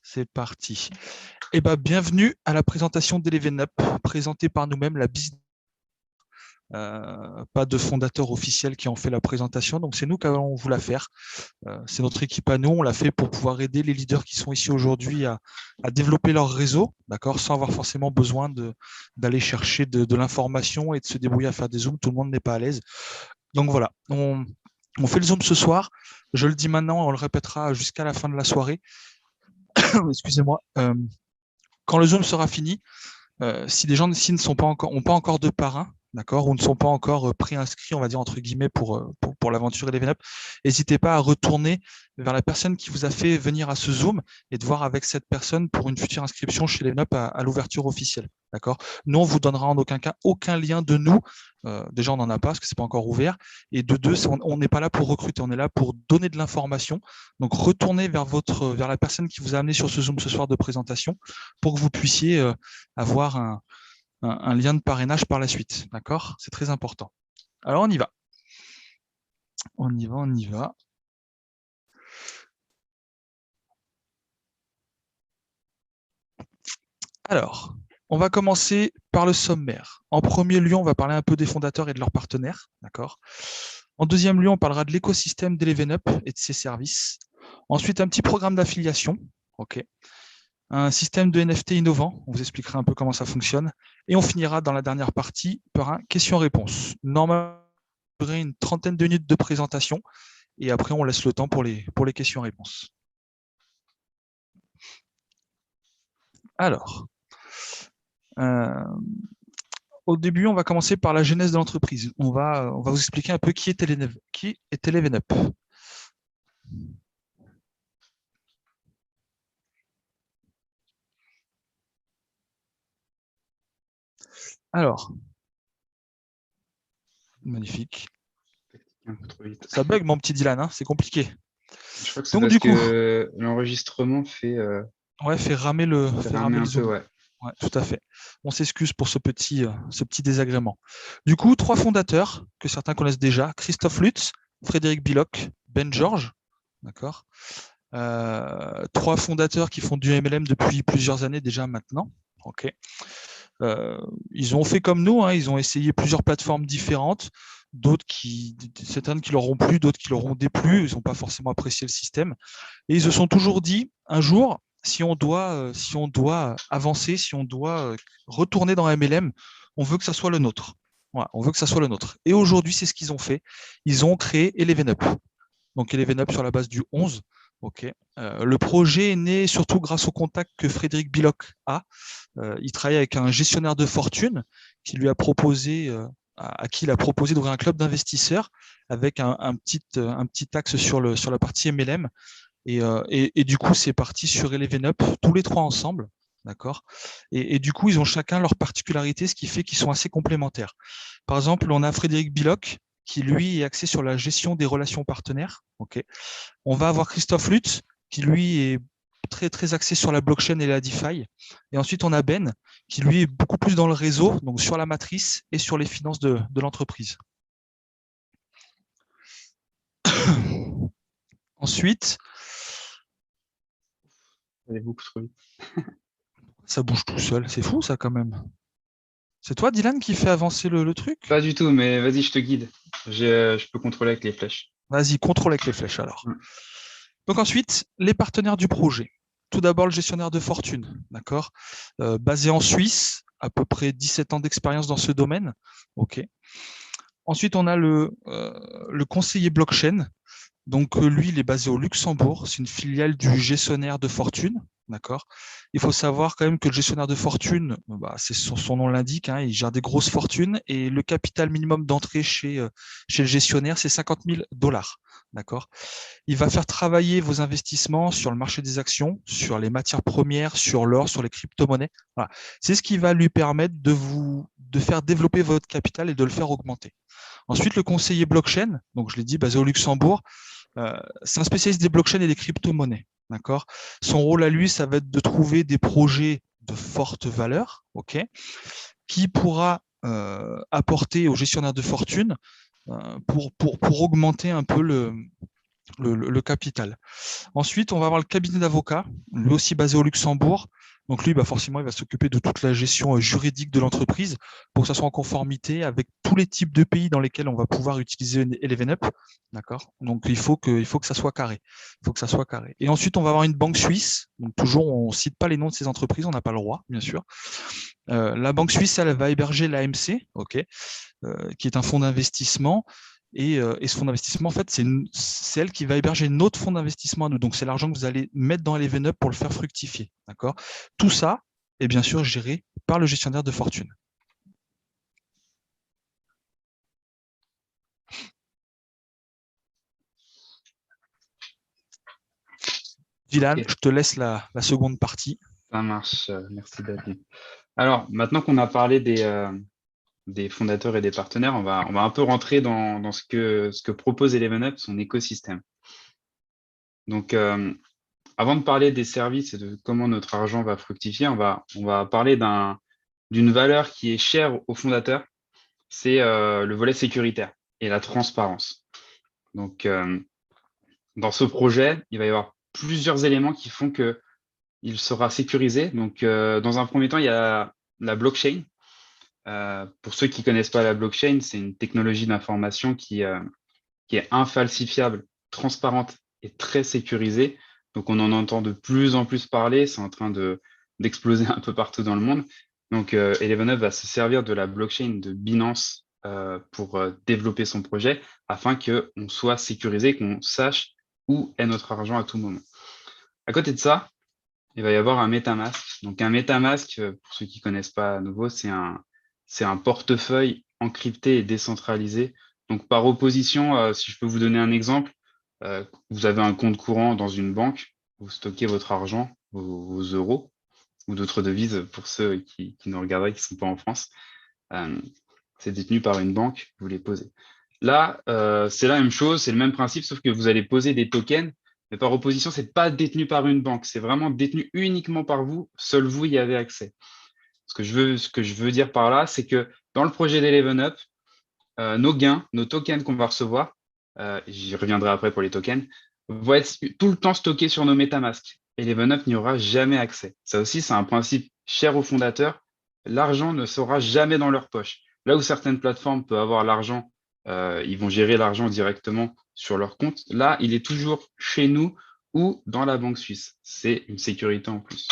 C'est parti. Eh ben, bienvenue à la présentation d'Eleven Up, présentée par nous-mêmes, la business. Pas de fondateur officiel qui en fait la présentation, donc c'est nous qui allons vous la faire. C'est notre équipe à nous, on l'a fait pour pouvoir aider les leaders qui sont ici aujourd'hui à développer leur réseau, d'accord, sans avoir forcément besoin d'aller chercher de l'information et de se débrouiller à faire des zooms. Tout le monde n'est pas à l'aise. Donc voilà, on fait le zoom ce soir. Je le dis maintenant, on le répétera jusqu'à la fin de la soirée. Excusez-moi. Quand le zoom sera fini, si des gens ici ne sont pas encore, ont pas encore de parrain, d'accord, ou ne sont pas encore préinscrits, on va dire entre guillemets, pour l'aventure Eleven Up, n'hésitez pas à retourner vers la personne qui vous a fait venir à ce Zoom et de voir avec cette personne pour une future inscription chez Eleven Up à l'ouverture officielle. D'accord. Nous, on vous donnera en aucun cas aucun lien de nous. Déjà, on n'en a pas parce que c'est pas encore ouvert. Et de deux, on n'est pas là pour recruter, on est là pour donner de l'information. Donc, retournez vers la personne qui vous a amené sur ce Zoom ce soir de présentation pour que vous puissiez avoir un lien de parrainage par la suite. D'accord? C'est très important. Alors, on y va. On y va, on y va. Alors, on va commencer par le sommaire. En premier lieu, on va parler un peu des fondateurs et de leurs partenaires. D'accord? En deuxième lieu, on parlera de l'écosystème d'Eleven Up et de ses services. Ensuite, un petit programme d'affiliation. OK. Un système de NFT innovant. On vous expliquera un peu comment ça fonctionne. Et on finira dans la dernière partie par un question-réponse. Normalement, une trentaine de minutes de présentation et après on laisse le temps pour les questions-réponses. Alors, au début, on va commencer par la genèse de l'entreprise. On va vous expliquer un peu qui est Eleven Up. Alors, magnifique. Un peu trop vite. Ça bug, mon petit Dylan, hein, c'est compliqué. Je crois que c'est Donc parce du coup, que l'enregistrement fait ramer le un peu, zoom. ouais. Ouais, tout à fait. On s'excuse pour ce petit désagrément. Du coup, 3 fondateurs que certains connaissent déjà, Christophe Lutz, Frédéric Billoc, Ben George, d'accord. 3 fondateurs qui font du MLM depuis plusieurs années déjà maintenant. Ok. Ils ont fait comme nous, hein, ils ont essayé plusieurs plateformes différentes, certaines qui leur ont plu, d'autres qui leur ont déplu, ils n'ont pas forcément apprécié le système. Et ils se sont toujours dit, un jour, si on doit avancer, si on doit retourner dans MLM, on veut que ça soit le nôtre. Voilà, on veut que ça soit le nôtre. Et aujourd'hui, c'est ce qu'ils ont fait. Ils ont créé Eleven Up. Donc Eleven Up sur la base du 11. Okay. Le projet est né surtout grâce au contact que Frédéric Billoc a. Il travaille avec un gestionnaire de fortune qui lui a proposé, à qui il a proposé d'ouvrir un club d'investisseurs avec un petit axe sur la partie MLM. Et du coup, c'est parti sur Eleven Up, tous les 3 ensemble. D'accord. Et du coup, ils ont chacun leur particularité, ce qui fait qu'ils sont assez complémentaires. Par exemple, on a Frédéric Billoc, qui lui est axé sur la gestion des relations partenaires. Okay. On va avoir Christophe Lutz, qui lui est très, très axé sur la blockchain et la DeFi. Et ensuite, on a Ben, qui lui est beaucoup plus dans le réseau, donc sur la matrice et sur les finances de l'entreprise. Ensuite, Ça allait beaucoup trop vite. ça bouge tout seul. C'est fou, ça, quand même. C'est toi, Dylan, qui fait avancer le truc? Pas du tout, mais vas-y, je te guide. Je peux contrôler avec les flèches. Vas-y, contrôle avec les flèches, alors. Mm. Donc ensuite, les partenaires du projet. Tout d'abord, le gestionnaire de fortune, d'accord, basé en Suisse, à peu près 17 ans d'expérience dans ce domaine. OK. Ensuite, on a le conseiller blockchain. Donc, lui, il est basé au Luxembourg. C'est une filiale du gestionnaire de fortune. D'accord. Il faut savoir quand même que le gestionnaire de fortune, bah, c'est son nom l'indique, hein, il gère des grosses fortunes et le capital minimum d'entrée chez le gestionnaire, c'est 50 000 $. D'accord. Il va faire travailler vos investissements sur le marché des actions, sur les matières premières, sur l'or, sur les crypto-monnaies. Voilà. C'est ce qui va lui permettre de faire développer votre capital et de le faire augmenter. Ensuite, le conseiller blockchain, donc je l'ai dit, basé au Luxembourg, c'est un spécialiste des blockchains et des crypto-monnaies. D'accord. Son rôle à lui, ça va être de trouver des projets de forte valeur, ok, qui pourra apporter aux gestionnaires de fortune pour augmenter un peu le capital. Ensuite, on va avoir le cabinet d'avocats, lui aussi basé au Luxembourg. Donc lui, bah forcément, il va s'occuper de toute la gestion juridique de l'entreprise pour que ça soit en conformité avec tous les types de pays dans lesquels on va pouvoir utiliser Eleven Up. D'accord. Donc il faut que ça soit carré. Il faut que ça soit carré. Et ensuite, on va avoir une banque suisse. Donc toujours, on ne cite pas les noms de ces entreprises, on n'a pas le droit, bien sûr. La banque suisse, elle va héberger l'AMC, ok, qui est un fonds d'investissement. Et ce fonds d'investissement, en fait, c'est elle qui va héberger notre fonds d'investissement à nous. Donc, c'est l'argent que vous allez mettre dans Eleven Up pour le faire fructifier. D'accord. Tout ça est bien sûr géré par le gestionnaire de fortune. Dylan, Ok, je te laisse la seconde partie. ça marche. Merci, David. Alors, maintenant qu'on a parlé des fondateurs et des partenaires, on va un peu rentrer dans ce que propose Eleven Up, son écosystème. Donc, avant de parler des services et de comment notre argent va fructifier, on va parler d'une valeur qui est chère aux fondateurs, c'est le volet sécuritaire et la transparence. Donc, dans ce projet, il va y avoir plusieurs éléments qui font qu'il sera sécurisé. Donc, dans un premier temps, il y a la blockchain. Pour ceux qui ne connaissent pas la blockchain, c'est une technologie d'information qui est infalsifiable, transparente et très sécurisée. Donc, on en entend de plus en plus parler. C'est en train d'exploser un peu partout dans le monde. Donc, Eleven va se servir de la blockchain de Binance pour développer son projet afin qu'on soit sécurisé, qu'on sache où est notre argent à tout moment. À côté de ça, il va y avoir un MetaMask. Donc, un MetaMask, pour ceux qui ne connaissent pas à nouveau, c'est un portefeuille encrypté et décentralisé. Donc, par opposition, si je peux vous donner un exemple, vous avez un compte courant dans une banque, vous stockez votre argent, vos euros ou d'autres devises pour ceux qui nous regarderaient, qui ne sont pas en France. Euh, c'est détenu par une banque, vous les posez. Là, c'est la même chose, c'est le même principe, sauf que vous allez poser des tokens, mais par opposition, c'est pas détenu par une banque, c'est vraiment détenu uniquement par vous, seul vous y avez accès. Ce que je veux dire par là, c'est que dans le projet d'Eleven Up, nos gains, nos tokens qu'on va recevoir, j'y reviendrai après pour les tokens, vont être tout le temps stockés sur nos MetaMask. Eleven Up n'y aura jamais accès. Ça aussi, c'est un principe cher aux fondateurs. L'argent ne sera jamais dans leur poche. Là où certaines plateformes peuvent avoir l'argent, ils vont gérer l'argent directement sur leur compte. Là, il est toujours chez nous ou dans la banque suisse. C'est une sécurité en plus.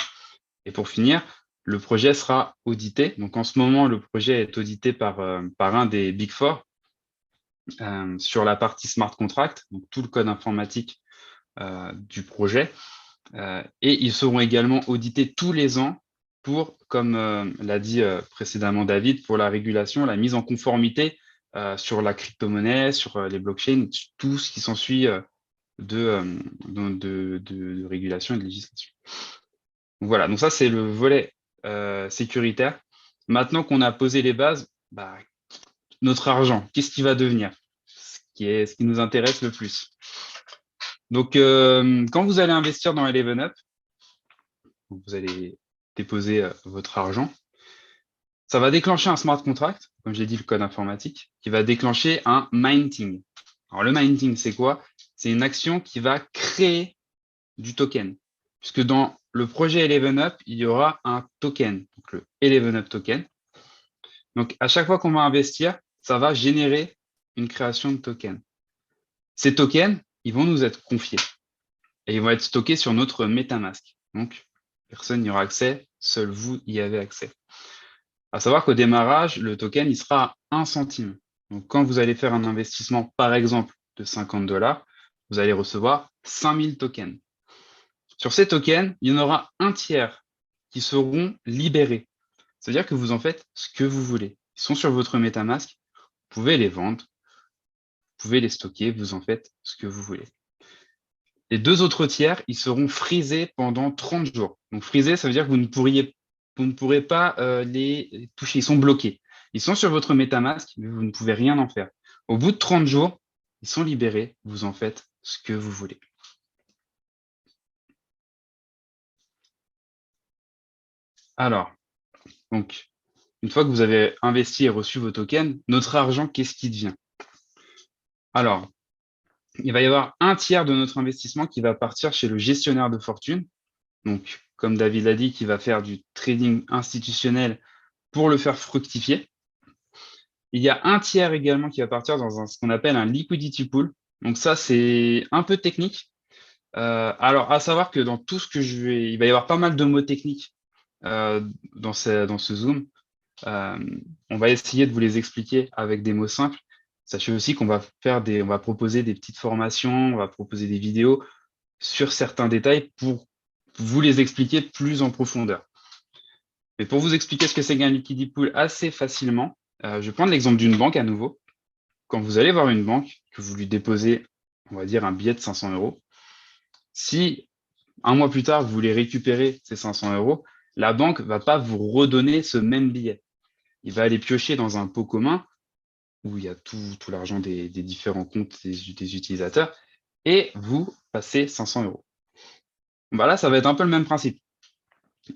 Et pour finir, le projet sera audité. Donc en ce moment, le projet est audité par un des Big Four sur la partie smart contract, donc tout le code informatique du projet. Et ils seront également audités tous les ans pour, comme l'a dit précédemment David, pour la régulation, la mise en conformité sur la crypto-monnaie, sur les blockchains, tout ce qui s'ensuit de régulation et de législation. Donc voilà, donc ça c'est le volet sécuritaire. Maintenant qu'on a posé les bases, bah, notre argent, qu'est-ce qui va devenir? Ce qui nous intéresse le plus. Donc, quand vous allez investir dans Eleven Up, vous allez déposer votre argent, ça va déclencher un smart contract, comme j'ai dit, le code informatique, qui va déclencher un minting. Alors, le minting, c'est quoi? C'est une action qui va créer du token. Puisque dans le projet Eleven Up, il y aura un token, donc le Eleven Up token. Donc, à chaque fois qu'on va investir, ça va générer une création de token. Ces tokens, ils vont nous être confiés et ils vont être stockés sur notre MetaMask. Donc, personne n'y aura accès, seul vous y avez accès. À savoir qu'au démarrage, le token, il sera à 1 centime. Donc, quand vous allez faire un investissement, par exemple, de 50 $, vous allez recevoir 5000 tokens. Sur ces tokens, il y en aura un tiers qui seront libérés. C'est-à-dire que vous en faites ce que vous voulez. Ils sont sur votre MetaMask, vous pouvez les vendre, vous pouvez les stocker, vous en faites ce que vous voulez. Les deux autres tiers, ils seront frisés pendant 30 jours. Donc frisés, ça veut dire que vous ne pourrez pas les toucher. Ils sont bloqués. Ils sont sur votre MetaMask, mais vous ne pouvez rien en faire. Au bout de 30 jours, ils sont libérés. Vous en faites ce que vous voulez. Alors, donc, une fois que vous avez investi et reçu vos tokens, notre argent, qu'est-ce qui devient? Alors, il va y avoir un tiers de notre investissement qui va partir chez le gestionnaire de fortune. Donc, comme David l'a dit, qui va faire du trading institutionnel pour le faire fructifier. Il y a un tiers également qui va partir dans ce qu'on appelle un liquidity pool. Donc ça, c'est un peu technique. Alors, à savoir que dans tout ce que il va y avoir pas mal de mots techniques dans ce Zoom. On va essayer de vous les expliquer avec des mots simples. Sachez aussi qu'on va on va proposer des petites formations, on va proposer des vidéos sur certains détails pour vous les expliquer plus en profondeur. Mais pour vous expliquer ce que c'est qu'un liquidity pool assez facilement, je vais prendre l'exemple d'une banque à nouveau. Quand vous allez voir une banque, que vous lui déposez, on va dire, un billet de 500 euros, si un mois plus tard, vous voulez récupérer ces 500 euros, la banque ne va pas vous redonner ce même billet. Il va aller piocher dans un pot commun où il y a tout l'argent des différents comptes des utilisateurs et vous passez 500 euros. Bah là, ça va être un peu le même principe.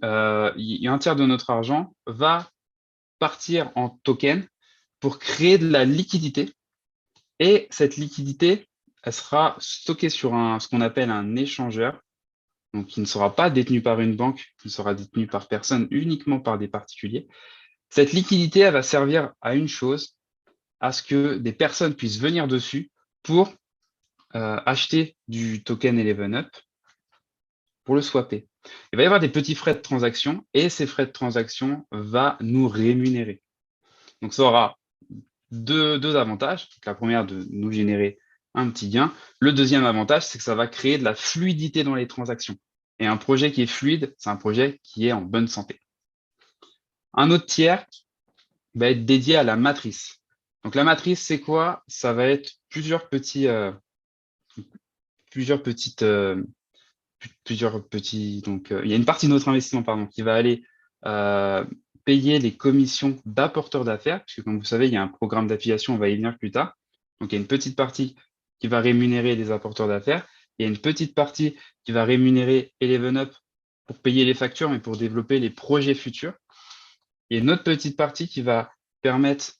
Un tiers de notre argent va partir en token pour créer de la liquidité. Et cette liquidité, elle sera stockée sur ce qu'on appelle un échangeur, donc qui ne sera pas détenu par une banque, qui sera détenu par personne, uniquement par des particuliers. Cette liquidité, elle va servir à une chose, à ce que des personnes puissent venir dessus pour acheter du token Eleven Up pour le swapper. Il va y avoir des petits frais de transaction et ces frais de transaction vont nous rémunérer. Donc ça aura deux avantages. La première, de nous générer un petit gain. Le deuxième avantage, c'est que ça va créer de la fluidité dans les transactions. Et un projet qui est fluide, c'est un projet qui est en bonne santé. Un autre tiers va être dédié à la matrice. Donc la matrice, c'est quoi? Ça va être plusieurs petits, donc il y a une partie de notre investissement, pardon, qui va aller payer les commissions d'apporteurs d'affaires, puisque comme vous savez, il y a un programme d'affiliation, on va y venir plus tard. Donc il y a une petite partie qui va rémunérer les apporteurs d'affaires, il y a une petite partie qui va rémunérer Eleven Up pour payer les factures, mais pour développer les projets futurs. Il y a une autre petite partie qui va permettre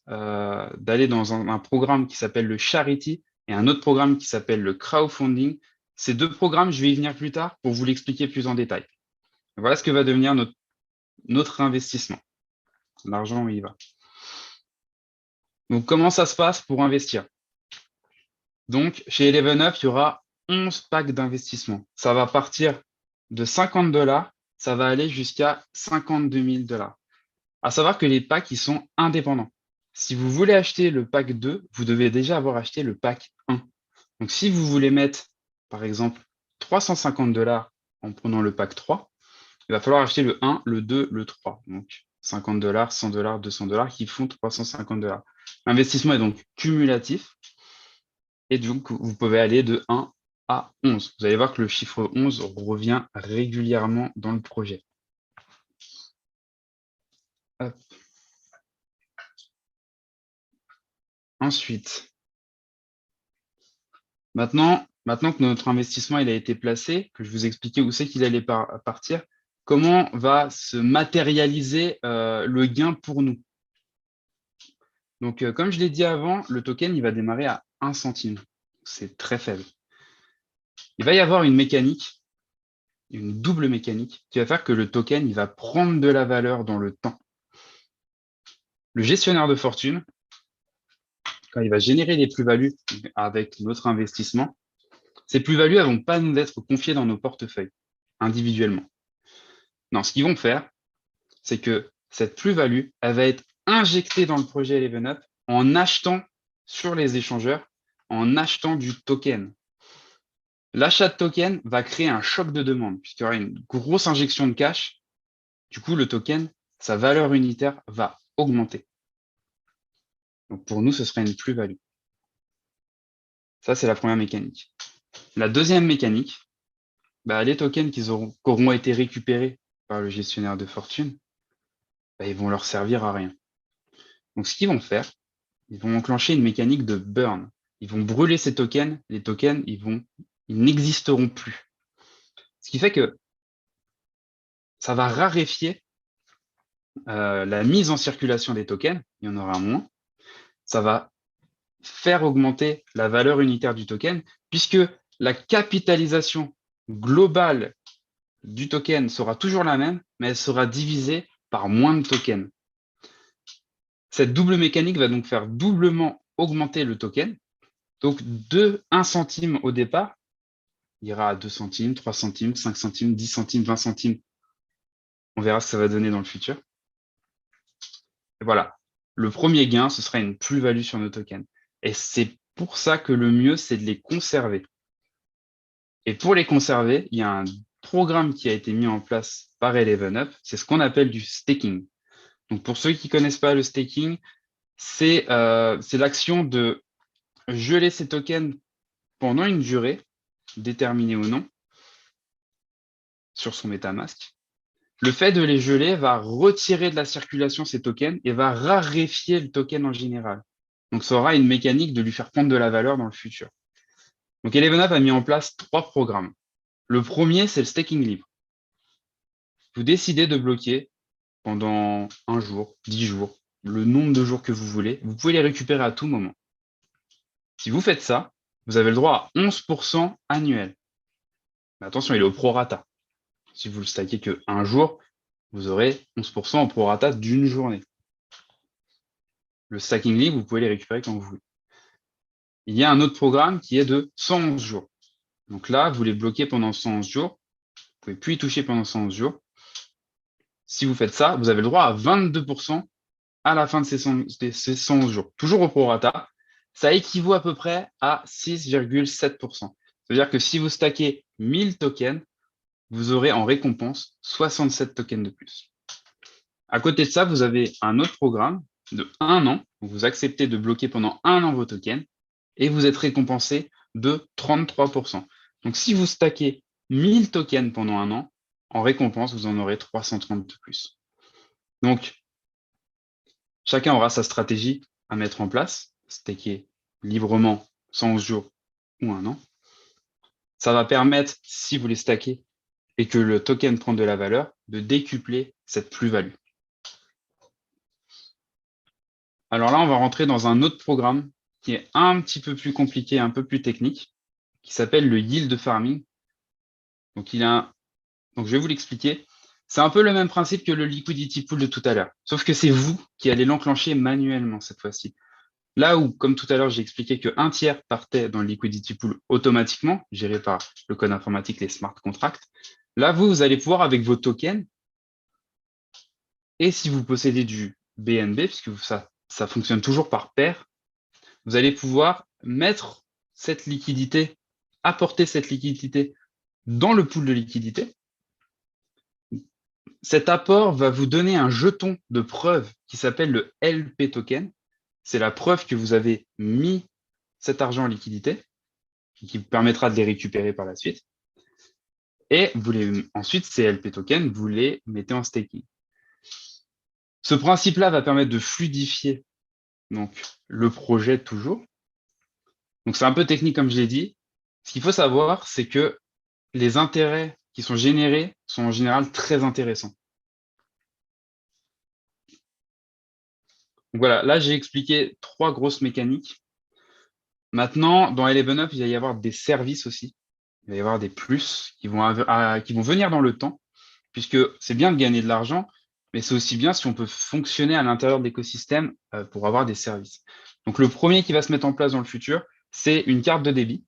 d'aller dans un programme qui s'appelle le Charity et un autre programme qui s'appelle le Crowdfunding. Ces deux programmes, je vais y venir plus tard pour vous l'expliquer plus en détail. Voilà ce que va devenir notre investissement. L'argent, où il va. Donc, comment ça se passe pour investir? Donc, chez Eleven Up, il y aura 11 packs d'investissement. Ça va partir de 50 $, ça va aller jusqu'à 52 000 $. À savoir que les packs, ils sont indépendants. Si vous voulez acheter le pack 2, vous devez déjà avoir acheté le pack 1. Donc, si vous voulez mettre, par exemple, 350 $ en prenant le pack 3, il va falloir acheter le 1, le 2, le 3. Donc, 50 $, 100 $, 200 $ qui font 350 $. L'investissement est donc cumulatif. Et donc, vous pouvez aller de 1 à 11. Vous allez voir que le chiffre 11 revient régulièrement dans le projet. Hop. Ensuite, maintenant que notre investissement il a été placé, que je vous expliquais où c'est qu'il allait partir, comment va se matérialiser le gain pour nous? Donc, comme je l'ai dit avant, le token il va démarrer à 1 centime. C'est très faible. Il va y avoir une mécanique, une double mécanique, qui va faire que le token il va prendre de la valeur dans le temps. Le gestionnaire de fortune, quand il va générer des plus-values avec notre investissement, ces plus-values ne vont pas nous être confiées dans nos portefeuilles individuellement. Non, ce qu'ils vont faire, c'est que cette plus-value, elle va être injectée dans le projet Eleven Up en achetant sur les échangeurs, en achetant du token. L'achat de token va créer un choc de demande, puisqu'il y aura une grosse injection de cash. Du coup, le token, sa valeur unitaire va augmenter. Donc pour nous, ce serait une plus-value. Ça, c'est la première mécanique. La deuxième mécanique, les tokens qui auront été récupérés par le gestionnaire de fortune, ils vont leur servir à rien. Donc, ce qu'ils vont faire, ils vont enclencher une mécanique de burn. Ils vont brûler ces tokens. Les tokens, ils n'existeront plus. Ce qui fait que ça va raréfier la mise en circulation des tokens. Il y en aura moins. Ça va faire augmenter la valeur unitaire du token, puisque la capitalisation globale du token sera toujours la même, mais elle sera divisée par moins de tokens. Cette double mécanique va donc faire doublement augmenter le token. Donc, de 1 centime au départ, il ira à 2 centimes, 3 centimes, 5 centimes, 10 centimes, 20 centimes. On verra ce que ça va donner dans le futur. Et voilà. Le premier gain, ce sera une plus-value sur nos tokens. Et c'est pour ça que le mieux, c'est de les conserver. Et pour les conserver, il y a un programme qui a été mis en place par ElevenUp. C'est ce qu'on appelle du staking. Donc, pour ceux qui ne connaissent pas le staking, c'est l'action de geler ces tokens pendant une durée, déterminée ou non, sur son MetaMask. Le fait de les geler va retirer de la circulation ces tokens et va raréfier le token en général. Donc, ça aura une mécanique de lui faire prendre de la valeur dans le futur. Donc, ElevenUp a mis en place 3 programmes. Le premier, c'est le staking libre. Vous décidez de bloquer pendant 1 jour, 10 jours, le nombre de jours que vous voulez. Vous pouvez les récupérer à tout moment. Si vous faites ça, vous avez le droit à 11% annuel. Mais attention, il est au prorata. Si vous le stackez que 1 jour, vous aurez 11% au prorata d'une journée. Le stacking libre, vous pouvez les récupérer quand vous voulez. Il y a un autre programme qui est de 111 jours. Donc là, vous les bloquez pendant 111 jours. Vous ne pouvez plus y toucher pendant 111 jours. Si vous faites ça, vous avez le droit à 22% à la fin de ces 111 jours. Toujours au prorata, ça équivaut à peu près à 6,7%. C'est-à-dire que si vous stackez 1000 tokens, vous aurez en récompense 67 tokens de plus. À côté de ça, vous avez un autre programme de 1 an. Vous acceptez de bloquer pendant 1 an vos tokens et vous êtes récompensé de 33%. Donc, si vous stackez 1000 tokens pendant 1 an, en récompense, vous en aurez 330 de plus. Donc, chacun aura sa stratégie à mettre en place, stacker librement 111 jours ou 1 an. Ça va permettre, si vous les stackez et que le token prend de la valeur, de décupler cette plus-value. Alors là, on va rentrer dans un autre programme qui est un petit peu plus compliqué, un peu plus technique, qui s'appelle le yield farming. Donc, Donc, je vais vous l'expliquer. C'est un peu le même principe que le liquidity pool de tout à l'heure, sauf que c'est vous qui allez l'enclencher manuellement cette fois-ci. Là où, comme tout à l'heure, j'ai expliqué qu'un tiers partait dans le liquidity pool automatiquement, géré par le code informatique, les smart contracts, là, vous allez pouvoir, avec vos tokens, et si vous possédez du BNB, puisque ça fonctionne toujours par paire, vous allez pouvoir mettre cette liquidité, apporter cette liquidité dans le pool de liquidité. Cet apport va vous donner un jeton de preuve qui s'appelle le LP token. C'est la preuve que vous avez mis cet argent en liquidité, qui vous permettra de les récupérer par la suite. Et ensuite, ces LP tokens, vous les mettez en staking. Ce principe-là va permettre de fluidifier donc, le projet toujours. Donc, c'est un peu technique, comme je l'ai dit. Ce qu'il faut savoir, c'est que les intérêts qui sont générés sont en général très intéressants. Donc voilà, là, j'ai expliqué 3 grosses mécaniques. Maintenant, dans ElevenUp, il va y avoir des services aussi. Il va y avoir des plus qui vont venir dans le temps, puisque c'est bien de gagner de l'argent, mais c'est aussi bien si on peut fonctionner à l'intérieur de l'écosystème pour avoir des services. Donc, le premier qui va se mettre en place dans le futur, c'est une carte de débit.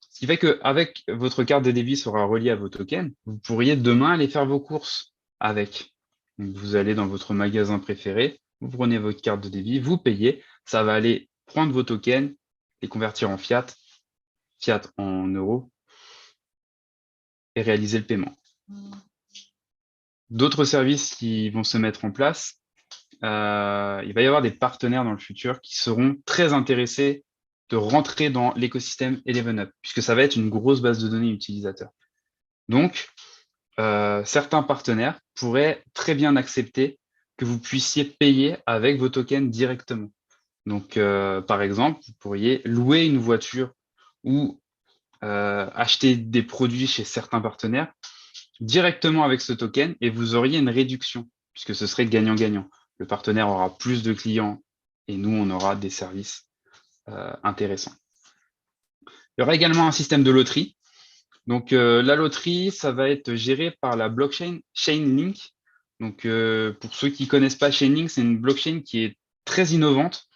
Ce qui fait qu'avec votre carte de débit sera reliée à vos tokens, vous pourriez demain aller faire vos courses avec. Donc, vous allez dans votre magasin préféré, vous prenez votre carte de débit, vous payez, ça va aller prendre vos tokens, les convertir en fiat en euros, et réaliser le paiement. D'autres services qui vont se mettre en place, il va y avoir des partenaires dans le futur qui seront très intéressés de rentrer dans l'écosystème ElevenUp, puisque ça va être une grosse base de données utilisateurs. Donc, certains partenaires pourraient très bien accepter que vous puissiez payer avec vos tokens directement. Donc, par exemple, vous pourriez louer une voiture ou acheter des produits chez certains partenaires directement avec ce token et vous auriez une réduction, puisque ce serait gagnant-gagnant. Le partenaire aura plus de clients et nous, on aura des services intéressant. Il y aura également un système de loterie. Donc, la loterie, ça va être géré par la blockchain Chainlink. Donc, pour ceux qui ne connaissent pas Chainlink, c'est une blockchain qui est très innovante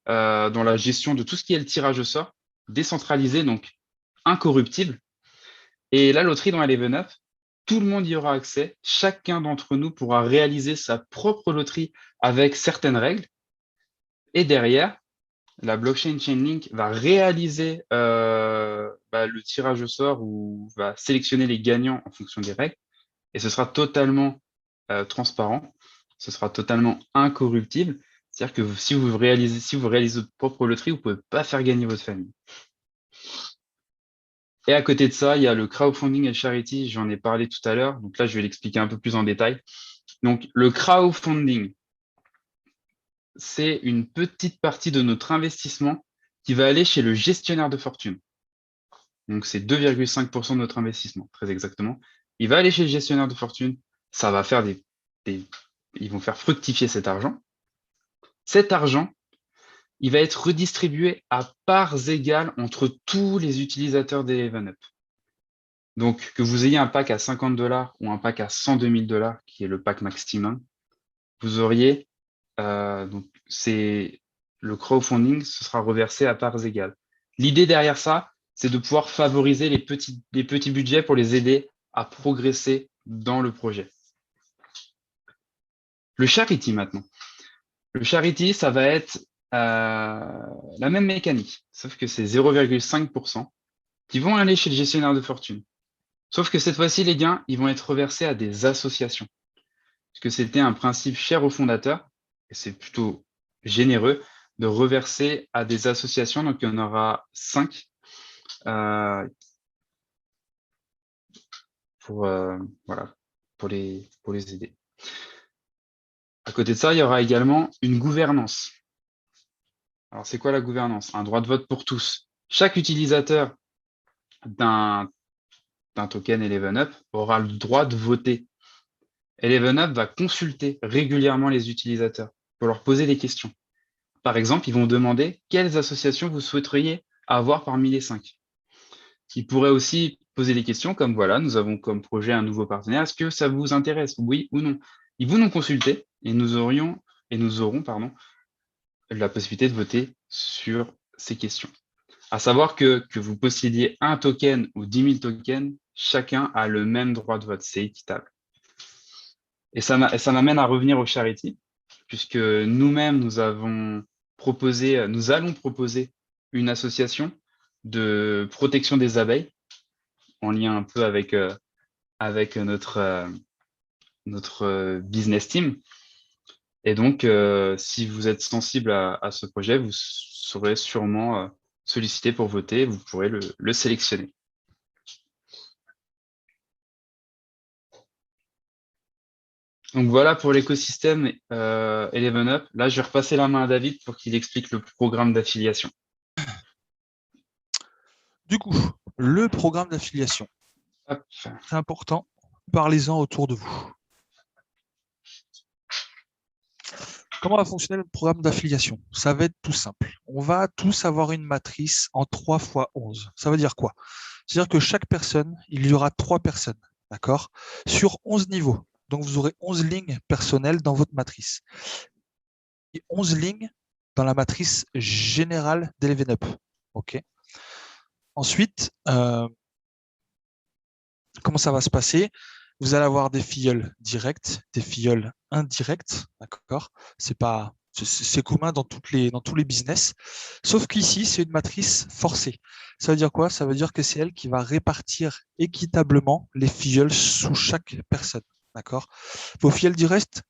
dans la gestion de tout ce qui est le tirage au sort, décentralisé, donc incorruptible. Et la loterie dans Eleven Up, tout le monde y aura accès. Chacun d'entre nous pourra réaliser sa propre loterie avec certaines règles. Et derrière, la blockchain Chainlink va réaliser le tirage au sort ou va sélectionner les gagnants en fonction des règles. Et ce sera totalement transparent, ce sera totalement incorruptible. C'est-à-dire que si vous réalisez votre propre loterie, vous ne pouvez pas faire gagner votre famille. Et à côté de ça, il y a le crowdfunding et charity, j'en ai parlé tout à l'heure. Donc là, je vais l'expliquer un peu plus en détail. Donc, le crowdfunding, c'est une petite partie de notre investissement qui va aller chez le gestionnaire de fortune. Donc, c'est 2,5% de notre investissement, très exactement. Il va aller chez le gestionnaire de fortune, ça va faire ils vont faire fructifier cet argent. Cet argent, il va être redistribué à parts égales entre tous les utilisateurs d'Eleven Up. Donc, que vous ayez un pack à 50 $ ou un pack à 102 000 $, qui est le pack maximum, vous auriez, donc c'est le crowdfunding, ce sera reversé à parts égales. L'idée derrière ça, c'est de pouvoir favoriser les petits budgets pour les aider à progresser dans le projet. Le charity maintenant. Le charity, ça va être la même mécanique, sauf que c'est 0,5% qui vont aller chez le gestionnaire de fortune. Sauf que cette fois-ci, les gains, ils vont être reversés à des associations. Parce que c'était un principe cher aux fondateurs, et c'est plutôt généreux, de reverser à des associations. Donc, il y en aura 5 pour les aider. À côté de ça, il y aura également une gouvernance. Alors, c'est quoi la gouvernance? Un droit de vote pour tous. Chaque utilisateur d'un token Eleven Up aura le droit de voter. Eleven Up va consulter régulièrement les utilisateurs pour leur poser des questions. Par exemple, ils vont demander quelles associations vous souhaiteriez avoir parmi les 5. Ils pourraient aussi poser des questions comme voilà, nous avons comme projet un nouveau partenaire, est-ce que ça vous intéresse, oui ou non? Ils vont nous consulter et nous aurons la possibilité de voter sur ces questions. À savoir que vous possédiez un token ou 10 000 tokens, chacun a le même droit de vote, c'est équitable. Et ça m'amène à revenir au charity, puisque nous-mêmes, nous allons proposer une association de protection des abeilles, en lien un peu avec notre business team. Et donc, si vous êtes sensible à ce projet, vous serez sûrement sollicité pour voter, vous pourrez le sélectionner. Donc voilà pour l'écosystème Eleven Up. Là, je vais repasser la main à David pour qu'il explique le programme d'affiliation. Du coup, le programme d'affiliation. C'est important. Parlez-en autour de vous. Comment va fonctionner le programme d'affiliation? Ça va être tout simple. On va tous avoir une matrice en 3 x 11. Ça veut dire quoi? C'est-à-dire que chaque personne, il y aura 3 personnes, d'accord? Sur 11 niveaux. Donc, vous aurez 11 lignes personnelles dans votre matrice. Et 11 lignes dans la matrice générale d'Eleven Up. OK. Ensuite, comment ça va se passer? Vous allez avoir des filleuls directs, des filleuls indirects, d'accord? C'est commun dans tous les business. Sauf qu'ici, c'est une matrice forcée. Ça veut dire quoi? Ça veut dire que c'est elle qui va répartir équitablement les filleuls sous chaque personne. D'accord? Vos filleuls directs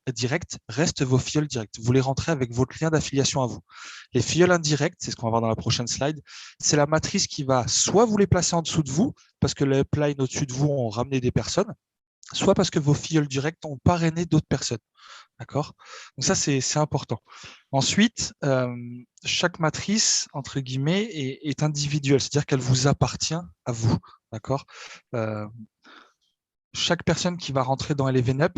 restent vos filleuls directs. Vous les rentrez avec votre lien d'affiliation à vous. Les filleuls indirects, c'est ce qu'on va voir dans la prochaine slide, c'est la matrice qui va soit vous les placer en dessous de vous, parce que les uplines au-dessus de vous ont ramené des personnes, soit parce que vos filleuls directs ont parrainé d'autres personnes. D'accord? Donc ça, c'est important. Ensuite, chaque matrice, entre guillemets, est individuelle, c'est-à-dire qu'elle vous appartient à vous. D'accord? Chaque personne qui va rentrer dans Eleven Up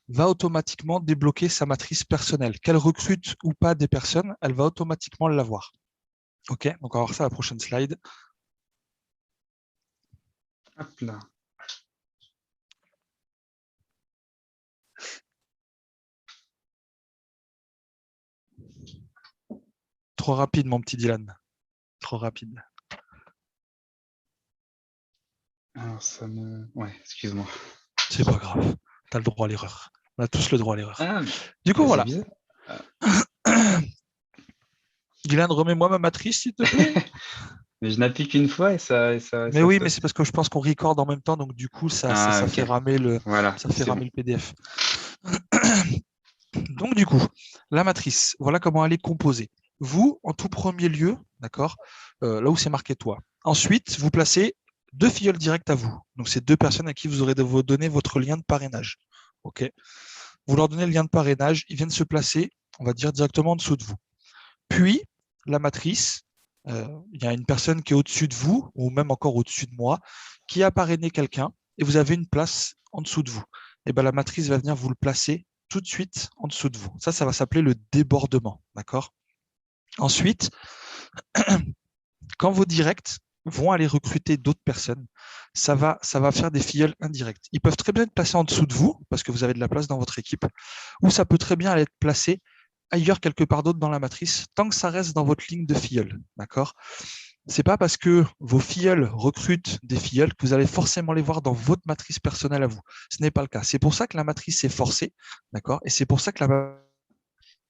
va automatiquement débloquer sa matrice personnelle. Qu'elle recrute ou pas des personnes, elle va automatiquement l'avoir. OK, donc on va voir ça à la prochaine slide. Hop là. Trop rapide, mon petit Dylan. Trop rapide. Alors, ça me... Ouais, excuse-moi. C'est pas grave. Tu as le droit à l'erreur. On a tous le droit à l'erreur. Ah, Du coup, mais c'est voilà. bizarre. Dylan, remets-moi ma matrice, s'il te plaît. Mais je n'appuie qu'une fois et Mais ça oui, mais saute. c'est parce que je pense qu'on record en même temps, donc du coup, Ah, ça ok. fait ramer Voilà, ça fait c'est bon. ramer le PDF. Donc, du coup, la matrice, voilà comment elle est composée. Vous, en tout premier lieu, d'accord, là où c'est marqué toi. Ensuite, vous placez deux filleuls directs à vous. Donc, c'est deux personnes à qui vous aurez de vous donner votre lien de parrainage. OK. Vous leur donnez le lien de parrainage, ils viennent se placer, on va dire, directement en dessous de vous. Puis, la matrice, il y a une personne qui est au-dessus de vous, ou même encore au-dessus de moi, qui a parrainé quelqu'un, et vous avez une place en dessous de vous. Et ben, la matrice va venir vous le placer tout de suite en dessous de vous. Ça va s'appeler le débordement. D'accord? Ensuite, quand vos directs vont aller recruter d'autres personnes, ça va faire des filleuls indirects. Ils peuvent très bien être placés en dessous de vous, parce que vous avez de la place dans votre équipe, ou ça peut très bien aller être placé ailleurs quelque part d'autre dans la matrice, tant que ça reste dans votre ligne de filleul. D'accord? C'est pas parce que vos filleuls recrutent des filleuls que vous allez forcément les voir dans votre matrice personnelle à vous. Ce n'est pas le cas. C'est pour ça que la matrice est forcée, d'accord? Et c'est pour ça que la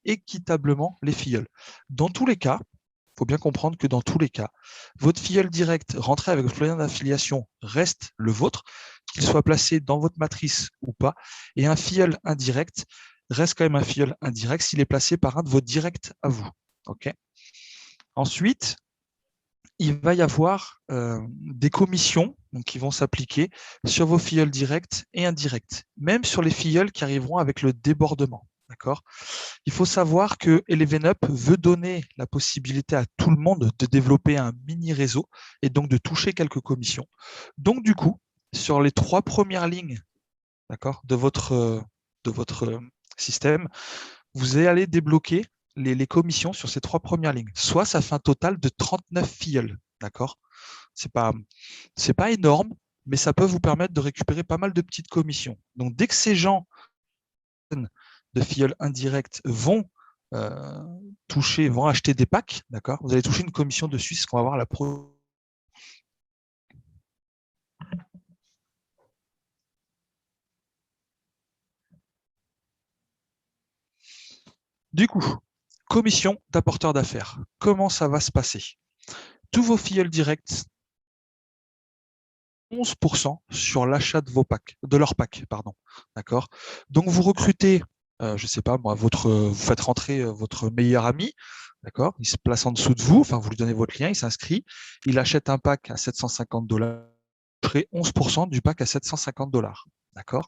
équitablement les filleuls. Dans tous les cas, il faut bien comprendre que dans tous les cas, votre filleul direct rentré avec votre lien d'affiliation reste le vôtre, qu'il soit placé dans votre matrice ou pas, et un filleul indirect reste quand même un filleul indirect s'il est placé par un de vos directs à vous. Okay. Ensuite, il va y avoir des commissions donc, qui vont s'appliquer sur vos filleuls directs et indirects, même sur les filleuls qui arriveront avec le débordement. D'accord? Il faut savoir que ElevenUp veut donner la possibilité à tout le monde de développer un mini réseau et donc de toucher quelques commissions. Donc, du coup, sur les 3 premières lignes, d'accord, de votre système, vous allez débloquer les commissions sur ces 3 premières lignes. Soit ça fait un total de 39 filleuls, d'accord? C'est pas énorme, mais ça peut vous permettre de récupérer pas mal de petites commissions. Donc, dès que ces gens de filleuls indirects vont vont acheter des packs, d'accord? Vous allez toucher une commission dessus, c'est ce qu'on va voir la pro. Du coup, commission d'apporteur d'affaires. Comment ça va se passer? Tous vos filleuls directs, 11% sur l'achat de vos packs, de leurs packs, pardon. D'accord? Donc vous recrutez, je sais pas moi, vous faites rentrer votre meilleur ami, d'accord? Il se place en dessous de vous, enfin vous lui donnez votre lien, il s'inscrit, il achète un pack à 750$, vous ferez 11% du pack à 750$. D'accord?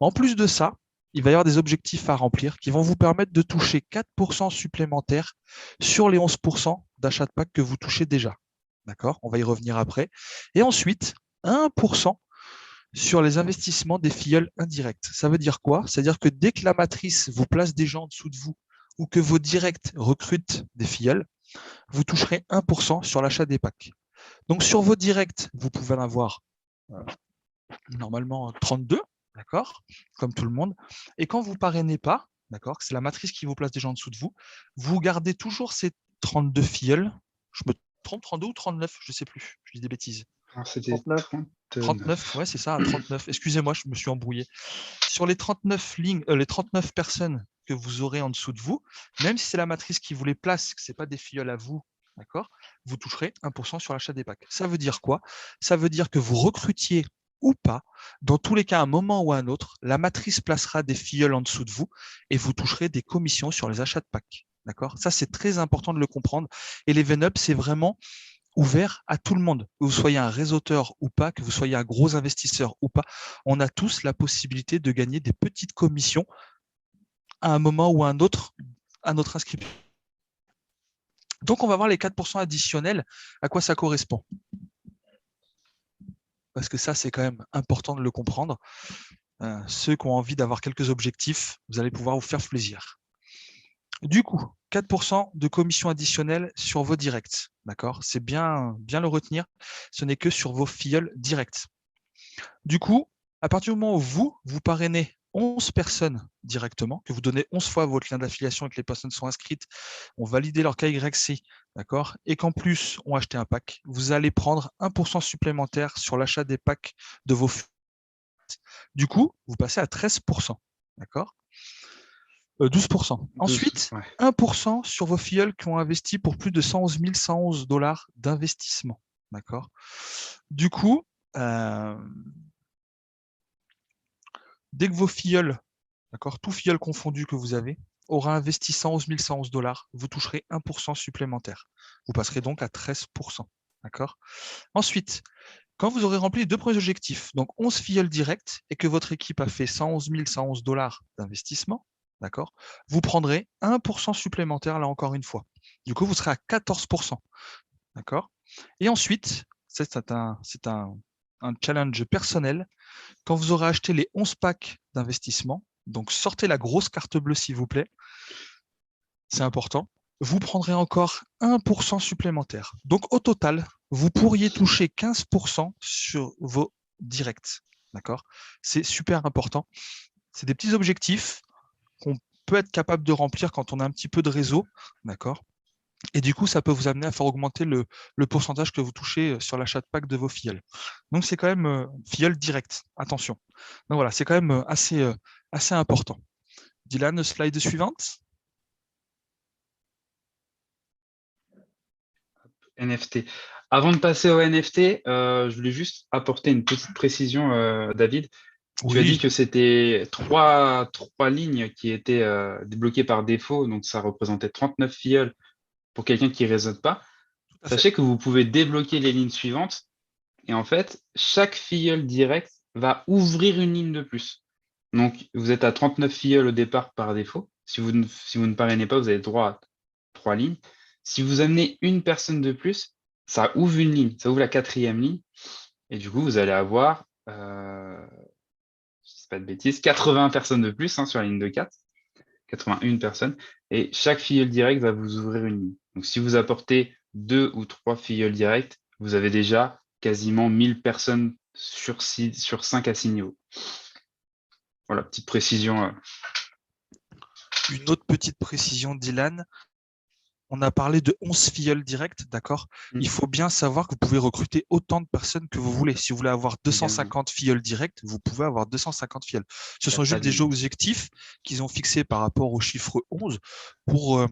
En plus de ça, il va y avoir des objectifs à remplir qui vont vous permettre de toucher 4% supplémentaires sur les 11% d'achat de pack que vous touchez déjà. D'accord? On va y revenir après. Et ensuite, 1% sur les investissements des filleuls indirects. Ça veut dire quoi? C'est-à-dire que dès que la matrice vous place des gens en dessous de vous ou que vos directs recrutent des filleuls, vous toucherez 1% sur l'achat des packs. Donc sur vos directs, vous pouvez en avoir normalement 32, d'accord, comme tout le monde. Et quand vous parrainez pas, d'accord, c'est la matrice qui vous place des gens en dessous de vous, vous gardez toujours ces 32 filleuls. Je me trompe, 32 ou 39, je ne sais plus, je dis des bêtises. Alors, c'était 39, 39. 39, ouais, c'est ça, à 39. Excusez-moi, je me suis embrouillé. Sur les 39 lignes, les 39 personnes que vous aurez en dessous de vous, même si c'est la matrice qui vous les place, que ce n'est pas des filleuls à vous, d'accord, vous toucherez 1% sur l'achat des packs. Ça veut dire quoi? Ça veut dire que vous recrutiez ou pas, dans tous les cas, à un moment ou à un autre, la matrice placera des filleuls en dessous de vous et vous toucherez des commissions sur les achats de packs. D'accord? Ça, c'est très important de le comprendre. Et l'EvenUp, c'est vraiment ouvert à tout le monde, que vous soyez un réseauteur ou pas, que vous soyez un gros investisseur ou pas, on a tous la possibilité de gagner des petites commissions à un moment ou à un autre à notre inscription. Donc, on va voir les 4% additionnels, à quoi ça correspond. Parce que ça, c'est quand même important de le comprendre. Ceux qui ont envie d'avoir quelques objectifs, vous allez pouvoir vous faire plaisir. Du coup, 4% de commission additionnelle sur vos directs. D'accord? C'est bien le retenir. Ce n'est que sur vos filleuls directs. Du coup, à partir du moment où vous parrainez 11 personnes directement, que vous donnez 11 fois votre lien d'affiliation et que les personnes sont inscrites, ont validé leur KYC, d'accord, et qu'en plus ont acheté un pack, vous allez prendre 1% supplémentaire sur l'achat des packs de vos filleuls. Du coup, vous passez à 13%, d'accord, 12%. Ensuite, ouais. 1% sur vos filleuls qui ont investi pour plus de 111 111 $ d'investissement, d'accord. Du coup, dès que vos filleuls, d'accord, tout filleul confondu que vous avez, aura investi 111 111 $, vous toucherez 1% supplémentaire. Vous passerez donc à 13%. D'accord. Ensuite, quand vous aurez rempli les 2 premiers objectifs, donc 11 filleuls directs, et que votre équipe a fait 111 111 $ d'investissement, d'accord, vous prendrez 1% supplémentaire, là encore une fois. Du coup, vous serez à 14%. D'accord. Et ensuite, c'est un challenge personnel. Quand vous aurez acheté les 11 packs d'investissement, donc sortez la grosse carte bleue s'il vous plaît, c'est important, vous prendrez encore 1% supplémentaire. Donc au total, vous pourriez toucher 15% sur vos directs. D'accord? C'est super important. C'est des petits objectifs qu'on peut être capable de remplir quand on a un petit peu de réseau. D'accord? Et du coup, ça peut vous amener à faire augmenter le pourcentage que vous touchez sur l'achat de pack de vos filleuls. Donc, c'est quand même filleul direct. Attention. Donc voilà, c'est quand même assez important. Dylan, slide suivante. NFT. Avant de passer au NFT, je voulais juste apporter une petite précision, David. Tu as dit Oui, que c'était trois lignes qui étaient débloquées par défaut, donc ça représentait 39 filleuls pour quelqu'un qui ne réseaute pas. tout à fait. Sachez que vous pouvez débloquer les lignes suivantes et en fait, chaque filleul direct va ouvrir une ligne de plus. Donc, vous êtes à 39 filleuls au départ par défaut. Si vous ne parrainez pas, vous avez droit à 3 lignes. Si vous amenez une personne de plus, ça ouvre une ligne, ça ouvre la 4e ligne. Et du coup, vous allez avoir, je ne dis pas de bêtises, 80 personnes de plus sur la ligne de 4, 81 personnes. Et chaque filleul direct va vous ouvrir une ligne. Donc, si vous apportez 2 ou 3 filleuls directs, vous avez déjà quasiment 1000 personnes sur 5 à 6 niveaux. Voilà, petite précision. Une autre petite précision, Dylan. On a parlé de 11 filleuls directs, d'accord? Il faut bien savoir que vous pouvez recruter autant de personnes que vous voulez. Si vous voulez avoir Également. 250 filleuls directs, vous pouvez avoir 250 filleuls. Ce Il n'y a sont pas juste de des limite. objectifs qu'ils ont fixés par rapport au chiffre 11 pour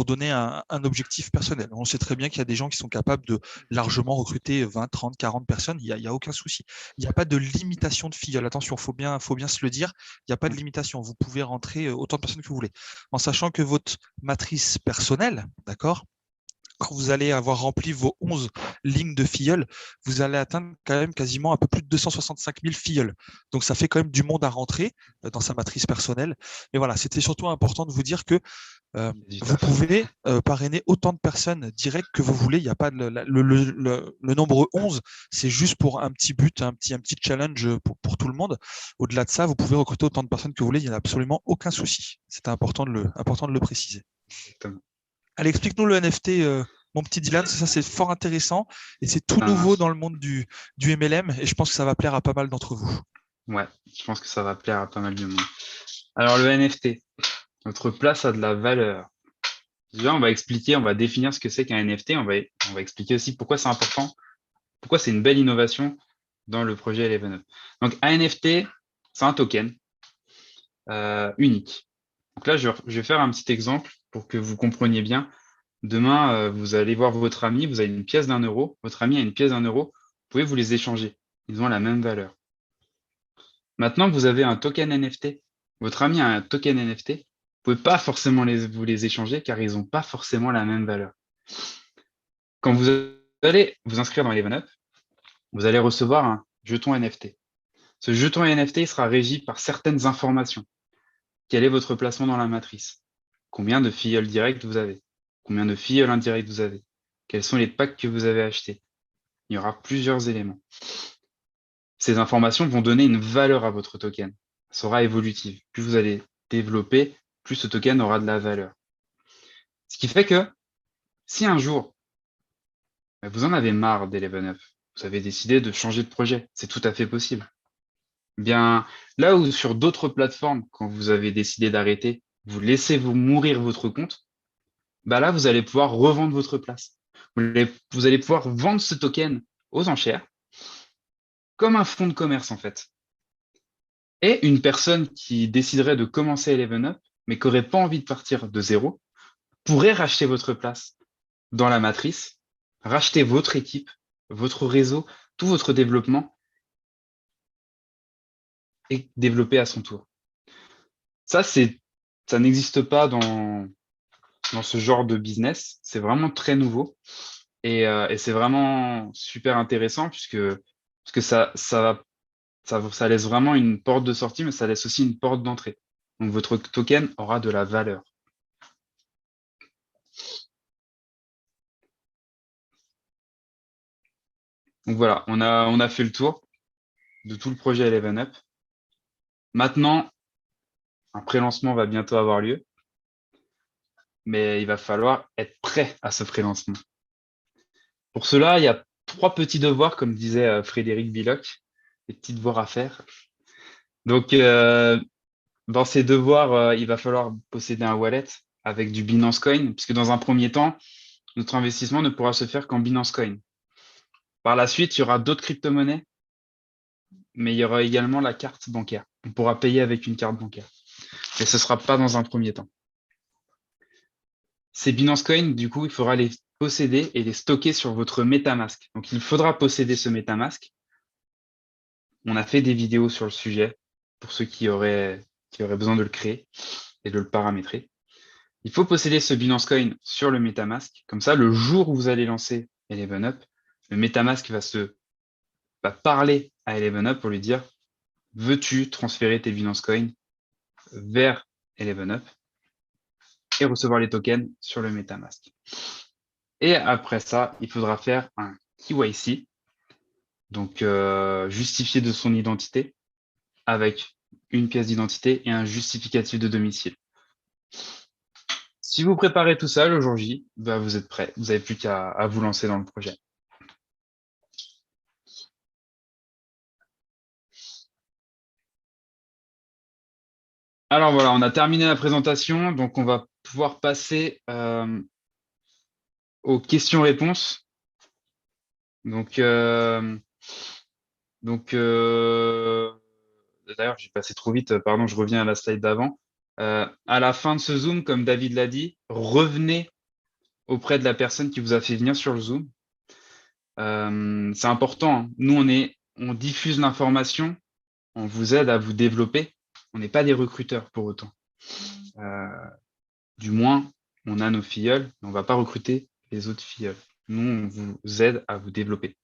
donner un objectif personnel. On sait très bien qu'il y a des gens qui sont capables de largement recruter 20, 30, 40 personnes. Il y a aucun souci. Il n'y a pas de limitation de filleuls. Attention, faut bien se le dire. Il n'y a pas de limitation. Vous pouvez rentrer autant de personnes que vous voulez. En sachant que votre matrice personnelle, d'accord, quand vous allez avoir rempli vos 11 lignes de filleuls, vous allez atteindre quand même quasiment un peu plus de 265 000 filleuls. Donc, ça fait quand même du monde à rentrer dans sa matrice personnelle. Mais voilà, c'était surtout important de vous dire que vous pouvez parrainer autant de personnes directes que vous voulez. Il n'y a pas le nombre 11, c'est juste pour un petit but, un petit challenge pour tout le monde. Au-delà de ça, vous pouvez recruter autant de personnes que vous voulez. Il n'y a absolument aucun souci. C'était important de le préciser. Exactement. Allez, explique-nous le NFT, mon petit Dylan. Ça, c'est fort intéressant et c'est tout Ça nouveau marche. dans le monde du MLM et je pense que ça va plaire à pas mal d'entre vous. Ouais, je pense que ça va plaire à pas mal de monde. Alors, le NFT, notre place a de la valeur. Déjà, on va expliquer, on va définir ce que c'est qu'un NFT. On va expliquer aussi pourquoi c'est important, pourquoi c'est une belle innovation dans le projet Eleven Up. Donc, un NFT, c'est un token unique. Donc là, je vais faire un petit exemple pour que vous compreniez bien. Demain, vous allez voir votre ami, vous avez une pièce d'1 €, votre ami a une pièce d'1 €, vous pouvez vous les échanger. Ils ont la même valeur. Maintenant, vous avez un token NFT. Votre ami a un token NFT. Vous ne pouvez pas forcément vous les échanger car ils n'ont pas forcément la même valeur. Quand vous allez vous inscrire dans Eleven vous allez recevoir un jeton NFT. Ce jeton NFT sera régi par certaines informations. Quel est votre placement dans la matrice? Combien de filleuls directs vous avez? Combien de filleuls indirects vous avez? Quels sont les packs que vous avez achetés? Il y aura plusieurs éléments. Ces informations vont donner une valeur à votre token. Ça sera évolutive. Plus vous allez développer, plus ce token aura de la valeur. Ce qui fait que si un jour, vous en avez marre d'Eleven Up, vous avez décidé de changer de projet, c'est tout à fait possible. Bien, là où sur d'autres plateformes, quand vous avez décidé d'arrêter, vous laissez vous mourir votre compte, bah là, vous allez pouvoir revendre votre place. Vous allez pouvoir vendre ce token aux enchères comme un fonds de commerce, en fait. Et une personne qui déciderait de commencer Eleven Up, mais qui n'aurait pas envie de partir de zéro, pourrait racheter votre place dans la matrice, racheter votre équipe, votre réseau, tout votre développement et développer à son tour. Ça, ça n'existe pas dans ce genre de business. C'est vraiment très nouveau et c'est vraiment super intéressant parce que ça laisse vraiment une porte de sortie, mais ça laisse aussi une porte d'entrée. Donc, votre token aura de la valeur. Donc voilà, on a fait le tour de tout le projet Eleven Up. Maintenant, un pré-lancement va bientôt avoir lieu, mais il va falloir être prêt à ce pré-lancement. Pour cela, il y a 3 petits devoirs, comme disait Frédéric Billoc, des petits devoirs à faire. Donc, dans ces devoirs, il va falloir posséder un wallet avec du Binance Coin, puisque dans un premier temps, notre investissement ne pourra se faire qu'en Binance Coin. Par la suite, il y aura d'autres crypto-monnaies, mais il y aura également la carte bancaire. On pourra payer avec une carte bancaire. Mais ce ne sera pas dans un premier temps. Ces Binance Coin, du coup, il faudra les posséder et les stocker sur votre MetaMask. Donc, il faudra posséder ce MetaMask. On a fait des vidéos sur le sujet pour ceux qui auraient besoin de le créer et de le paramétrer. Il faut posséder ce Binance Coin sur le MetaMask. Comme ça, le jour où vous allez lancer Eleven Up, le MetaMask va parler à Eleven Up pour lui dire veux-tu transférer tes Binance Coin vers Eleven Up et recevoir les tokens sur le MetaMask. Et après ça, il faudra faire un KYC, donc justifier de son identité avec une pièce d'identité et un justificatif de domicile. Si vous préparez tout ça le jour J, bah, vous êtes prêt. Vous n'avez plus qu'à vous lancer dans le projet. Alors voilà, on a terminé la présentation, donc on va pouvoir passer aux questions-réponses. Donc, d'ailleurs, j'ai passé trop vite, pardon, je reviens à la slide d'avant. À la fin de ce Zoom, comme David l'a dit, revenez auprès de la personne qui vous a fait venir sur le Zoom. C'est important, hein. Nous, on diffuse l'information, on vous aide à vous développer. On n'est pas des recruteurs pour autant. Du moins, on a nos filleuls, mais on ne va pas recruter les autres filleuls. Nous, on vous aide à vous développer.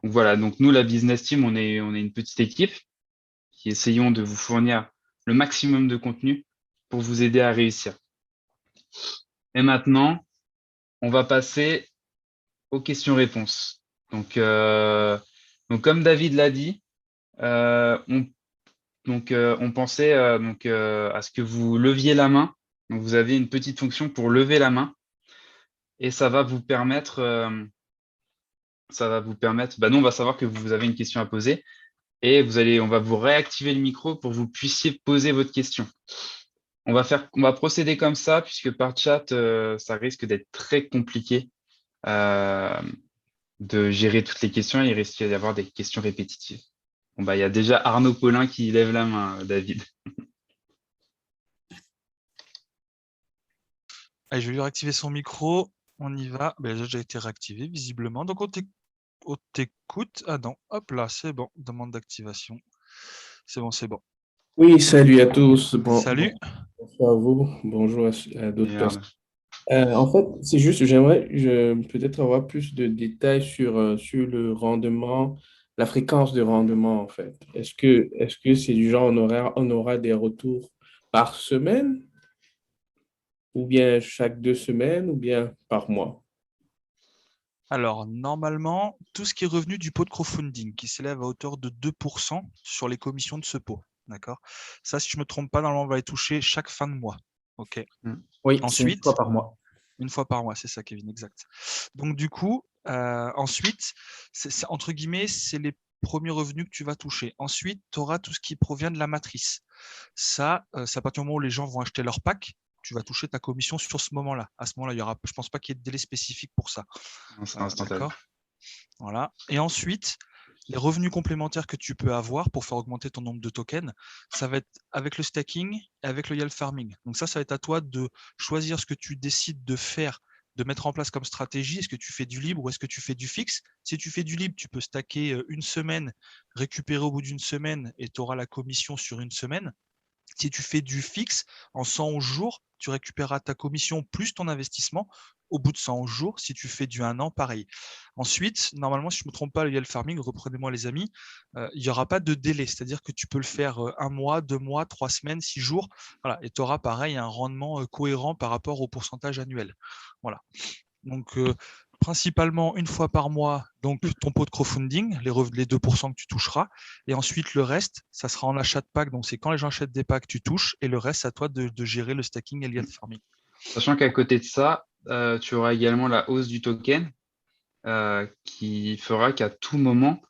Donc voilà, donc nous, la business team, on est une petite équipe qui essayons de vous fournir le maximum de contenu pour vous aider à réussir. Et maintenant, on va passer aux questions-réponses. Donc comme David l'a dit, on pensait à ce que vous leviez la main. Donc vous avez une petite fonction pour lever la main et ça va vous permettre, bah, nous on va savoir que vous avez une question à poser et on va vous réactiver le micro pour que vous puissiez poser votre question. On va procéder comme ça puisque par chat, ça risque d'être très compliqué de gérer toutes les questions. Il risque d'y avoir des questions répétitives. Bon, bah, il y a déjà Arnaud Paulin qui lève la main, David. Allez, je vais lui réactiver son micro. On y va. Ben, il a déjà été réactivé, visiblement. Donc, on t'écoute. Ah non, hop là, c'est bon. Demande d'activation. C'est bon, c'est bon. Oui, salut à tous. Salut. Bonjour à vous. Bonjour à d'autres Et, personnes. En fait, c'est juste, j'aimerais peut-être avoir plus de détails sur le rendement, la fréquence de rendement, en fait. Est-ce que c'est du genre, on aura des retours par semaine, ou bien chaque 2 semaines, ou bien par mois? Alors, normalement, tout ce qui est revenu du pot de crowdfunding, qui s'élève à hauteur de 2% sur les commissions de ce pot. D'accord. Ça, si je ne me trompe pas, normalement, on va les toucher chaque fin de mois. OK. Oui, c'est une Ensuite, fois par mois. une fois par mois, c'est ça, Kevin, exact. Donc, du coup, ensuite, entre guillemets, c'est les premiers revenus que tu vas toucher. Ensuite, tu auras tout ce qui provient de la matrice. Ça, c'est à partir du moment où les gens vont acheter leur pack, tu vas toucher ta commission sur ce moment-là. À ce moment-là, je ne pense pas qu'il y ait de délai spécifique pour ça. C'est instantané. D'accord. Voilà. Et ensuite, les revenus complémentaires que tu peux avoir pour faire augmenter ton nombre de tokens, ça va être avec le stacking et avec le yield farming. Donc ça va être à toi de choisir ce que tu décides de faire, de mettre en place comme stratégie. Est-ce que tu fais du libre ou est-ce que tu fais du fixe? Si tu fais du libre, tu peux stacker une semaine, récupérer au bout d'une semaine et tu auras la commission sur une semaine. Si tu fais du fixe, en 111 jours, tu récupéreras ta commission plus ton investissement au bout de 111 jours. Si tu fais du 1 an, pareil. Ensuite, normalement, si je ne me trompe pas, le yield farming, reprenez-moi les amis, il n'y aura pas de délai. C'est-à-dire que tu peux le faire 1 mois, 2 mois, 3 semaines, 6 jours. Voilà, et tu auras pareil un rendement cohérent par rapport au pourcentage annuel. Voilà. Donc, principalement une fois par mois, donc ton pot de crowdfunding, les 2% que tu toucheras. Et ensuite, le reste, ça sera en achat de pack. Donc, c'est quand les gens achètent des packs, tu touches. Et le reste, c'est à toi de gérer le stacking et le yield farming. Sachant qu'à côté de ça, tu auras également la hausse du token qui fera qu'à tout moment,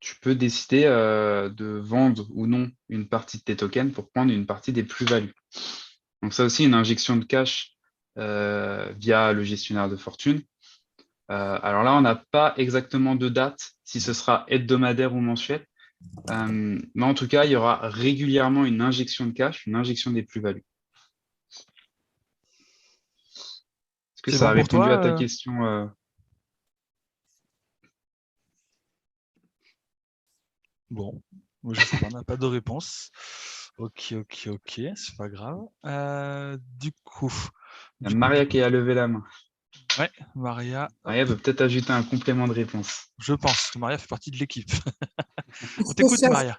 tu peux décider de vendre ou non une partie de tes tokens pour prendre une partie des plus-values. Donc ça aussi, une injection de cash via le gestionnaire de fortune. Alors là, on n'a pas exactement de date, si ce sera hebdomadaire ou mensuel. Mais en tout cas, il y aura régulièrement une injection de cash, une injection des plus-values. Est-ce que C'est ça bon a pour répondu toi, à ta question Bon, moi, je sais pas, on n'a pas de réponse. Ok, c'est pas grave. Du coup, Il y a Maria qui a levé la main. ouais, Maria, Maria veut peut-être ajouter un complément de réponse. je pense que Maria fait partie de l'équipe. On C'est t'écoute, ça, Maria.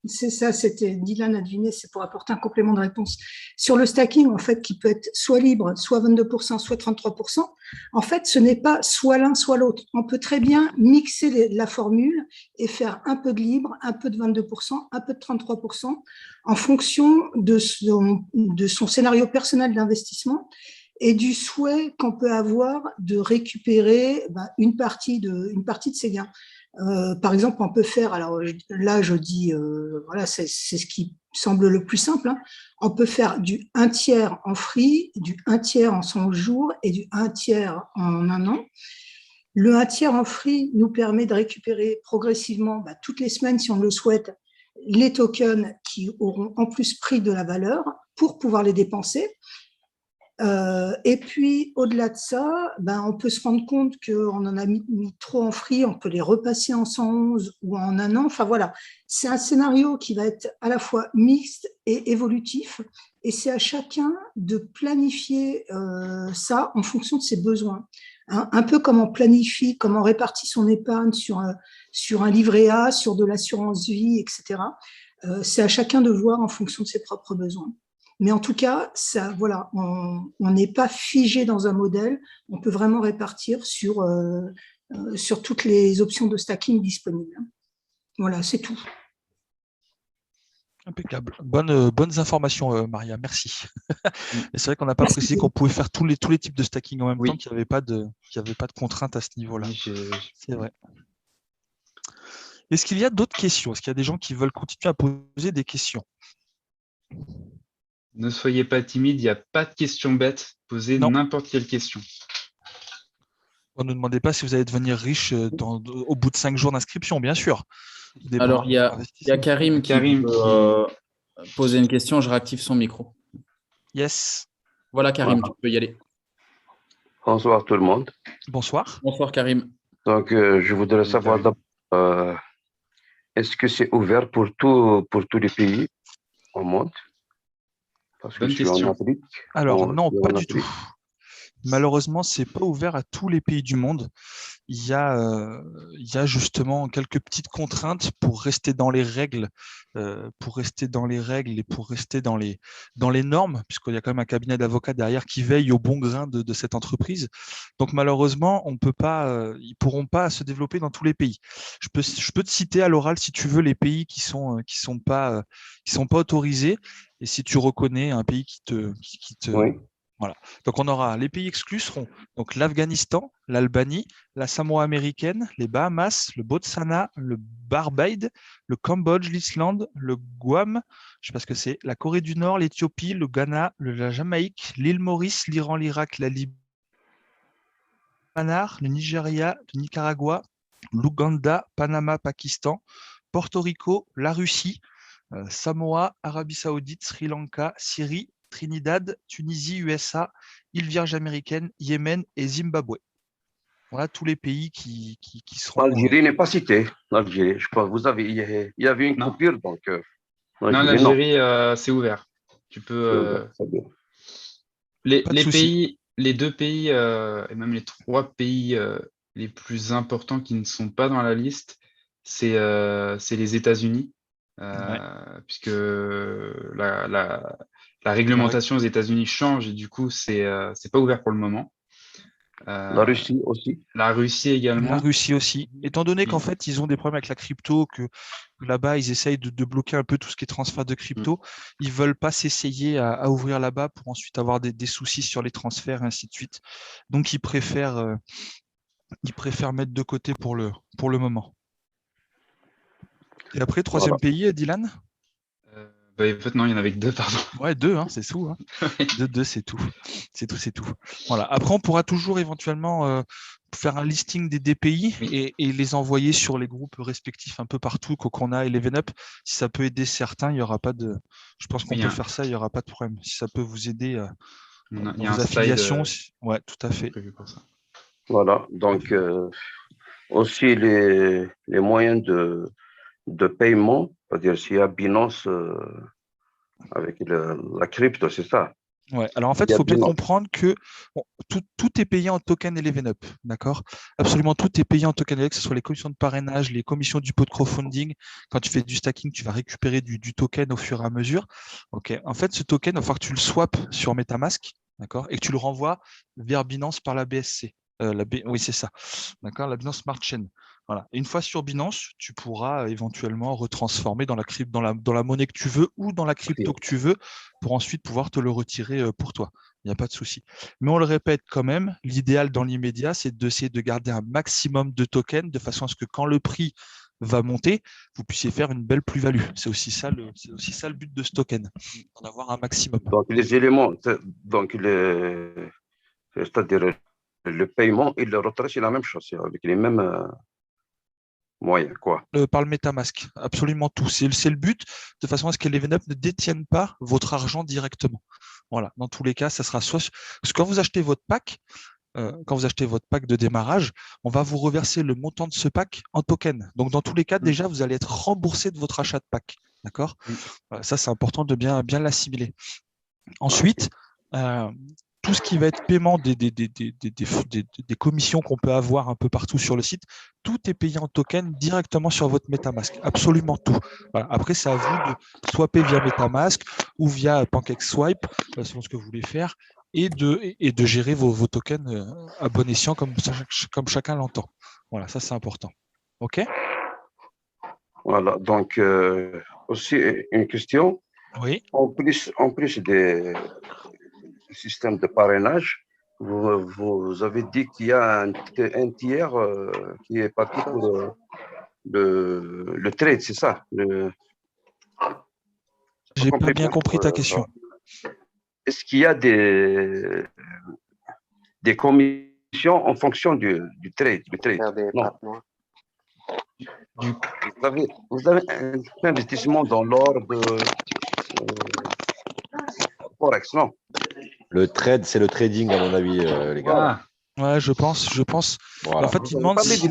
c'est ça, c'était Dylan a deviné, c'est pour apporter un complément de réponse. Sur le stacking, en fait, qui peut être soit libre, soit 22%, soit 33%, en fait, ce n'est pas soit l'un, soit l'autre. On peut très bien mixer la formule et faire un peu de libre, un peu de 22%, un peu de 33%, en fonction de son scénario personnel d'investissement et du souhait qu'on peut avoir de récupérer une partie de ses gains. Par exemple, on peut faire, alors là je dis, voilà, c'est ce qui semble le plus simple, hein. On peut faire du 1 tiers en free, du 1 tiers en 100 jours et du 1 tiers en 1 an. Le 1 tiers en free nous permet de récupérer progressivement, toutes les semaines, si on le souhaite, les tokens qui auront en plus pris de la valeur pour pouvoir les dépenser. Et puis, au-delà de ça, on peut se rendre compte qu'on en a mis trop en free, on peut les repasser en 111 ou en 1 an. Enfin voilà, c'est un scénario qui va être à la fois mixte et évolutif, et c'est à chacun de planifier ça en fonction de ses besoins. Un peu comme on planifie, comme on répartit son épargne sur un livret A, sur de l'assurance vie, etc. C'est à chacun de voir en fonction de ses propres besoins. Mais en tout cas, ça, voilà, on n'est pas figé dans un modèle. On peut vraiment répartir sur toutes les options de stacking disponibles. Voilà, c'est tout. Impeccable. Bonnes informations, Maria. Merci. Et c'est vrai qu'on n'a pas précisé qu'on pouvait faire tous les types de stacking en même temps, qu'il n'y avait pas de contrainte à ce niveau-là. Oui, c'est vrai. Est-ce qu'il y a d'autres questions? Est-ce qu'il y a des gens qui veulent continuer à poser des questions? Ne soyez pas timide, il n'y a pas de questions bêtes. Posez n'importe quelle question. Ne demandez pas si vous allez devenir riche au bout de 5 jours d'inscription, bien sûr. Alors, il y a Karim qui veut poser une question. Je réactive son micro. Yes. Voilà, Karim, tu peux y aller. Bonsoir tout le monde. Bonsoir. Bonsoir, Karim. Donc, je voudrais savoir, est-ce que c'est ouvert pour tous les pays au monde? Parce que je suis en Afrique. Alors, non, pas du tout. Malheureusement, ce n'est pas ouvert à tous les pays du monde. Il y a justement quelques petites contraintes pour rester dans les règles, et pour rester dans les normes, puisqu'il y a quand même un cabinet d'avocats derrière qui veille au bon grain de cette entreprise. Donc malheureusement, ils ne pourront pas se développer dans tous les pays. Je peux te citer à l'oral, si tu veux, les pays qui sont pas autorisés. et si tu reconnais un pays qui te Oui. voilà. Donc on aura les pays exclus seront donc l'Afghanistan, l'Albanie, la Samoa américaine, les Bahamas, le Botswana, le Barbade, le Cambodge, l'Islande, le Guam, je ne sais pas ce que c'est, la Corée du Nord, l'Éthiopie, le Ghana, la Jamaïque, l'île Maurice, l'Iran, l'Irak, la Libye, le Nigeria, le Nicaragua, l'Ouganda, Panama, Pakistan, Porto Rico, la Russie, Samoa, Arabie Saoudite, Sri Lanka, Syrie, Trinidad, Tunisie, USA, îles Vierges américaines, Yémen et Zimbabwe. Voilà tous les pays qui seront. L'Algérie n'est pas citée. L'Algérie, je crois que il y avait une Non. coupure, donc. Non, l'Algérie, c'est ouvert. Tu peux. Les pays, les 2 pays, et même les 3 pays les plus importants qui ne sont pas dans la liste, c'est les États-Unis, puisque la réglementation aux États-Unis change et du coup, c'est pas ouvert pour le moment. La Russie aussi. La Russie également. La Russie aussi. Étant donné qu'en fait, ils ont des problèmes avec la crypto, que là-bas, ils essayent de bloquer un peu tout ce qui est transfert de crypto, ils ne veulent pas s'essayer à ouvrir là-bas pour ensuite avoir des soucis sur les transferts et ainsi de suite. Donc, ils préfèrent mettre de côté pour le moment. Et après, troisième pays, Dylan? En fait, non, il y en avait que 2, pardon. Ouais, 2, hein, c'est tout. Hein. 2, c'est tout. C'est tout. Voilà. Après, on pourra toujours éventuellement faire un listing des pays et les envoyer sur les groupes respectifs un peu partout, Kokona et Leven Up. Si ça peut aider certains, il n'y aura pas de. Je pense qu'on peut faire ça, il n'y aura pas de problème. Si ça peut vous aider dans vos affiliations, ouais, tout à fait. Voilà. Donc, aussi les moyens de paiement, c'est-à-dire s'il y a Binance avec la crypto, c'est ça. Ouais. Alors en fait, il faut bien comprendre que tout est payé en token Eleven Up, d'accord? Absolument tout est payé en token, que ce soit les commissions de parrainage, les commissions du pot de crowdfunding. Quand tu fais du stacking, tu vas récupérer du token au fur et à mesure. Ok. En fait, ce token, il va falloir que tu le swaps sur MetaMask, d'accord, et que tu le renvoies vers Binance par la BSC. Oui, c'est ça. D'accord, la Binance Smart Chain. Voilà. Et une fois sur Binance, tu pourras éventuellement retransformer dans la monnaie que tu veux ou dans la crypto que tu veux pour ensuite pouvoir te le retirer pour toi. Il n'y a pas de souci. Mais on le répète quand même, l'idéal dans l'immédiat, c'est d'essayer de garder un maximum de tokens de façon à ce que quand le prix va monter, vous puissiez faire une belle plus-value. C'est aussi ça le but de ce token, d'en avoir un maximum. Donc les éléments, donc c'est-à-dire le paiement et le retrait, c'est la même chose, avec les mêmes moyens, quoi. Par le MetaMask, absolument tout. C'est le but, de façon à ce que l'Even Up ne détienne pas votre argent directement. Voilà. Dans tous les cas, ça sera soit parce que quand vous achetez votre pack, de démarrage, on va vous reverser le montant de ce pack en token. Donc, dans tous les cas, déjà, vous allez être remboursé de votre achat de pack. D'accord ? Ça, c'est important de bien l'assimiler. Ensuite, tout ce qui va être paiement des commissions qu'on peut avoir un peu partout sur le site, tout est payé en token directement sur votre MetaMask. Absolument tout. Voilà. Après, c'est à vous de swapper via MetaMask ou via PancakeSwipe, selon ce que vous voulez faire, et de gérer vos tokens à bon escient comme chacun l'entend. Voilà, ça c'est important. OK ? Voilà, donc aussi une question. Oui. En plus des systèmes de parrainage, vous avez dit qu'il y a un tiers qui est parti pour le trade, c'est ça? J'ai pas bien compris ta question. Est-ce qu'il y a des commissions en fonction du trade? Non. Vous avez un investissement dans l'or de Forex, non? Le trade, c'est le trading, à mon avis, les gars. Ouais, je pense. Voilà. En fait, il demande si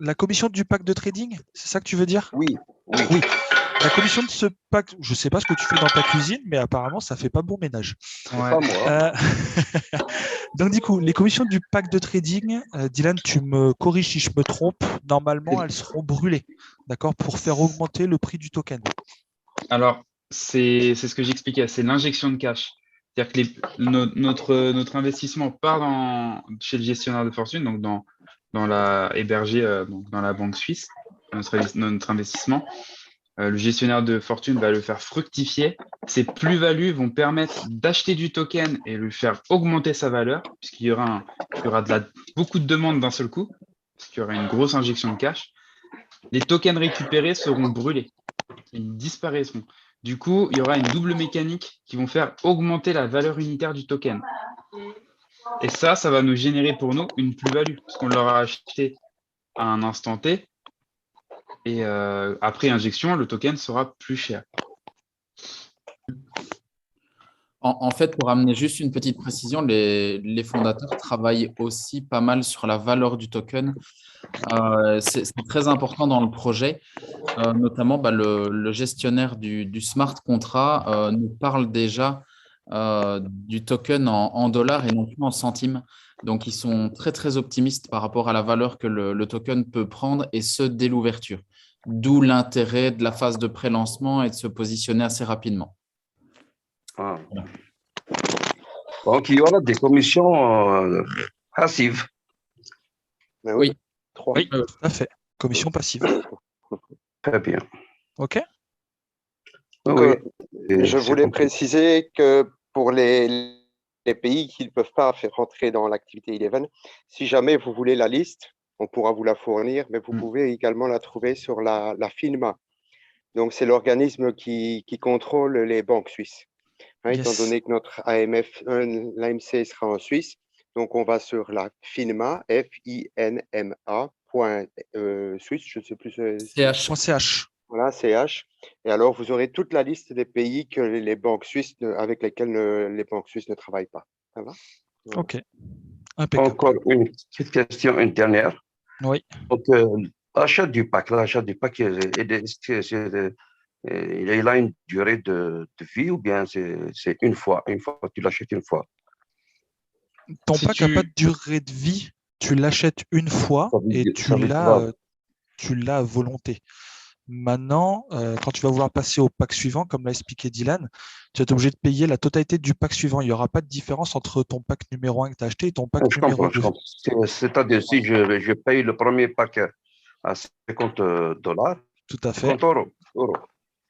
la commission du pack de trading, c'est ça que tu veux dire? Oui. La commission de ce pack, je ne sais pas ce que tu fais dans ta cuisine, mais apparemment, ça ne fait pas bon ménage. Pas moi. Donc, du coup, les commissions du pack de trading, Dylan, tu me corriges si je me trompe, normalement, elles seront brûlées, d'accord, pour faire augmenter le prix du token. Alors, c'est ce que j'expliquais, c'est l'injection de cash. C'est-à-dire que notre investissement part chez le gestionnaire de fortune, donc dans la hébergée, donc dans la banque suisse, notre investissement. le gestionnaire de fortune va le faire fructifier. Ces plus-values vont permettre d'acheter du token et le faire augmenter sa valeur, puisqu'il y aura, beaucoup de demandes d'un seul coup, parce qu'il y aura une grosse injection de cash. Les tokens récupérés seront brûlés. Ils disparaîtront. Du coup, il y aura une double mécanique qui vont faire augmenter la valeur unitaire du token. Et ça va nous générer pour nous une plus-value, parce qu'on l'aura acheté à un instant T. Et après injection, le token sera plus cher. En fait, pour amener juste une petite précision, les fondateurs travaillent aussi pas mal sur la valeur du token. C'est très important dans le projet. Notamment, le gestionnaire du smart contract nous parle déjà du token en dollars et non plus en centimes. Donc, ils sont très, très optimistes par rapport à la valeur que le token peut prendre, et ce, dès l'ouverture. D'où l'intérêt de la phase de pré-lancement et de se positionner assez rapidement. Ah. Donc, il y aura des commissions passives. Oui. 3. Oui, tout à fait. Commission passive. Très bien. OK. Oui. Je voulais préciser que pour les pays qui ne peuvent pas faire rentrer dans l'activité Eleven, si jamais vous voulez la liste, on pourra vous la fournir, mais vous pouvez également la trouver sur la FINMA. Donc, c'est l'organisme qui contrôle les banques suisses. Étant donné que notre l'AMC sera en Suisse, donc on va sur la FINMA, FINMA, Suisse, je ne sais plus. CH. Voilà, CH. Et alors, vous aurez toute la liste des pays que les banques suisses, avec lesquels les banques suisses ne travaillent pas. Ça va? Voilà. OK. Impeccable. Encore une petite question, une dernière. Oui. Donc, l'achat du pack, il a une durée de vie, ou bien c'est une fois tu l'achètes une fois? Ton pack n'a pas de durée de vie, tu l'achètes une fois et tu l'as à volonté. Maintenant, quand tu vas vouloir passer au pack suivant, comme l'a expliqué Dylan, tu vas être obligé de payer la totalité du pack suivant. Il n'y aura pas de différence entre ton pack numéro 1 que tu as acheté et ton pack numéro 2. C'est-à-dire, si je paye le premier pack à $50, tout à fait. 50 euros.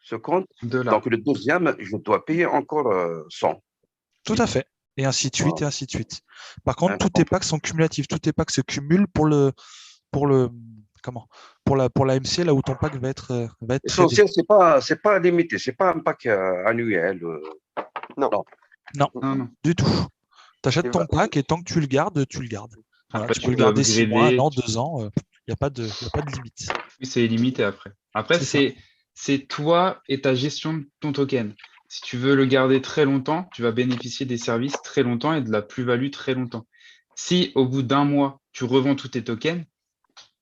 50 $. Donc, le deuxième, je dois payer encore 100. Tout à fait. Et ainsi de suite, et ainsi de suite. Par contre, tous tes packs sont cumulatifs. Tous tes packs se cumulent pour l'AMC, là où ton pack va être L'essentiel, c'est pas limité, c'est pas un pack annuel. Non, du tout. Tu achètes ton pack et tant que tu le gardes, tu le gardes. Voilà, tu peux le garder 6 mois, 1 an, 2 ans, il n'y a pas de limite. Oui, c'est limité après. Après, c'est toi et ta gestion de ton token. Si tu veux le garder très longtemps, tu vas bénéficier des services très longtemps et de la plus-value très longtemps. Si au bout d'1 mois, tu revends tous tes tokens,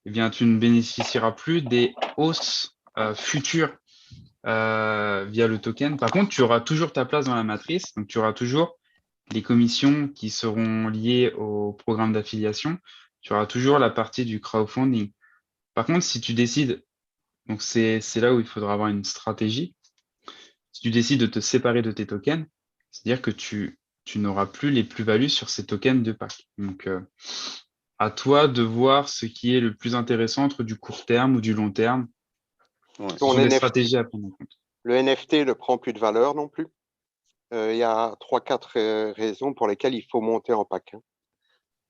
eh bien, tu ne bénéficieras plus des hausses futures via le token. Par contre, tu auras toujours ta place dans la matrice. Donc, tu auras toujours les commissions qui seront liées au programme d'affiliation. Tu auras toujours la partie du crowdfunding. Par contre, si tu décides, donc c'est là où il faudra avoir une stratégie. Si tu décides de te séparer de tes tokens, c'est-à-dire que tu n'auras plus les plus-values sur ces tokens de pack. Donc, à toi de voir ce qui est le plus intéressant entre du court terme ou du long terme. Ce sont des stratégies à prendre en compte. Le NFT ne prend plus de valeur non plus. Il y a 3-4 raisons pour lesquelles il faut monter en pack.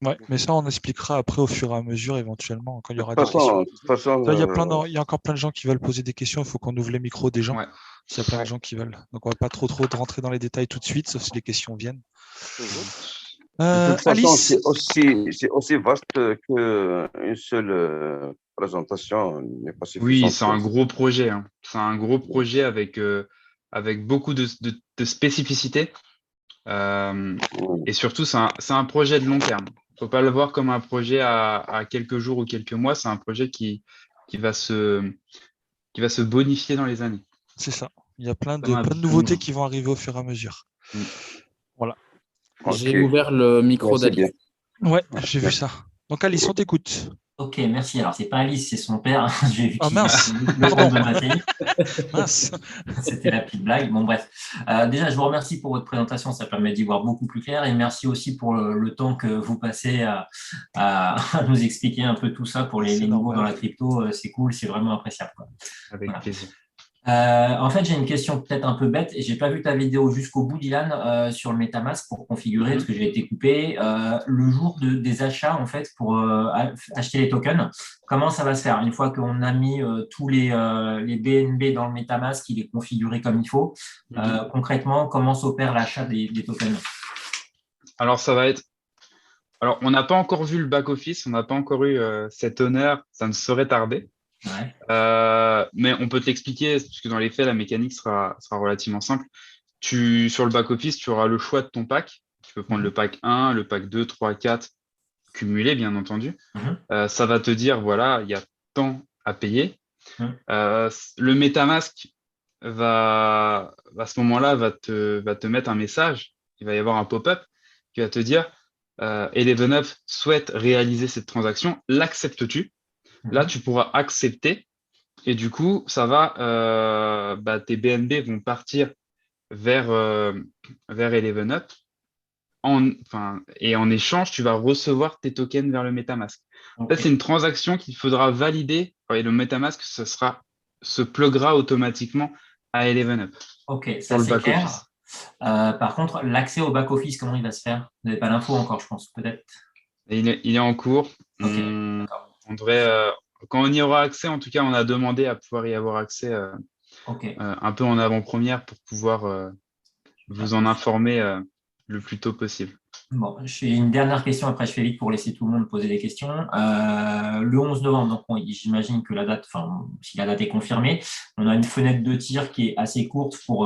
Ouais, mais ça, on expliquera après au fur et à mesure, éventuellement, quand il y aura des questions. Il y a encore plein de gens qui veulent poser des questions. Il faut qu'on ouvre les micros des gens. S'il y a plein de gens qui veulent. Donc, on ne va pas trop rentrer dans les détails tout de suite, sauf si les questions viennent. De toute façon, Alice, c'est aussi vaste qu'une seule présentation n'est pas suffisante. Oui, c'est un gros projet. Hein. C'est un gros projet avec beaucoup de spécificités. Et surtout, c'est un projet de long terme. Il ne faut pas le voir comme un projet à quelques jours ou quelques mois. C'est un projet qui va se bonifier dans les années. C'est ça. Il y a plein de nouveautés qui vont arriver au fur et à mesure. Voilà. J'ai ouvert le micro d'Alice. Ouais, j'ai vu ça. Donc Alice, on t'écoute. Ok, merci. Alors, c'est pas Alice, c'est son père. J'ai vu mince. le compte de batterie. Mince. C'était la petite blague. Bon, bref. Déjà, je vous remercie pour votre présentation. Ça permet d'y voir beaucoup plus clair. Et merci aussi pour le temps que vous passez à nous expliquer un peu tout ça pour les nouveaux dans la crypto. C'est cool, c'est vraiment appréciable. Avec plaisir. En fait, j'ai une question peut-être un peu bête et j'ai pas vu ta vidéo jusqu'au bout, Dylan, sur le MetaMask pour configurer parce que j'ai été coupé. Le jour des achats, en fait, pour acheter les tokens, comment ça va se faire? Une fois qu'on a mis tous les BNB dans le MetaMask, il est configuré comme il faut. Concrètement, comment s'opère l'achat des tokens? Alors, ça va être. Alors, on n'a pas encore vu le back-office, on n'a pas encore eu cet honneur, ça ne saurait tarder. Ouais. Mais on peut te l'expliquer, parce que dans les faits, la mécanique sera relativement simple. Sur le back-office, tu auras le choix de ton pack. Tu peux prendre le pack 1, le pack 2, 3, 4, cumulé, bien entendu. Ça va te dire, voilà, il y a tant à payer. Le MetaMask à ce moment-là, va te mettre un message. Il va y avoir un pop-up qui va te dire Eleven souhaite réaliser cette transaction. L'acceptes-tu? Là, tu pourras accepter et du coup, ça va, tes BNB vont partir vers Eleven et en échange, tu vas recevoir tes tokens vers le MetaMask. En fait, c'est une transaction qu'il faudra valider et le MetaMask se pluggera automatiquement à Eleven. Ok, ça c'est clair. Par contre, l'accès au back-office, comment il va se faire? Vous n'avez pas l'info encore, je pense, peut-être. Il est en cours. Okay, on devrait, quand on y aura accès, en tout cas, on a demandé à pouvoir y avoir accès un peu en avant-première pour pouvoir vous en informer le plus tôt possible. Bon, j'ai une dernière question, après je fais vite pour laisser tout le monde poser des questions. Le 11 novembre, donc j'imagine que la date, enfin, si la date est confirmée, on a une fenêtre de tir qui est assez courte pour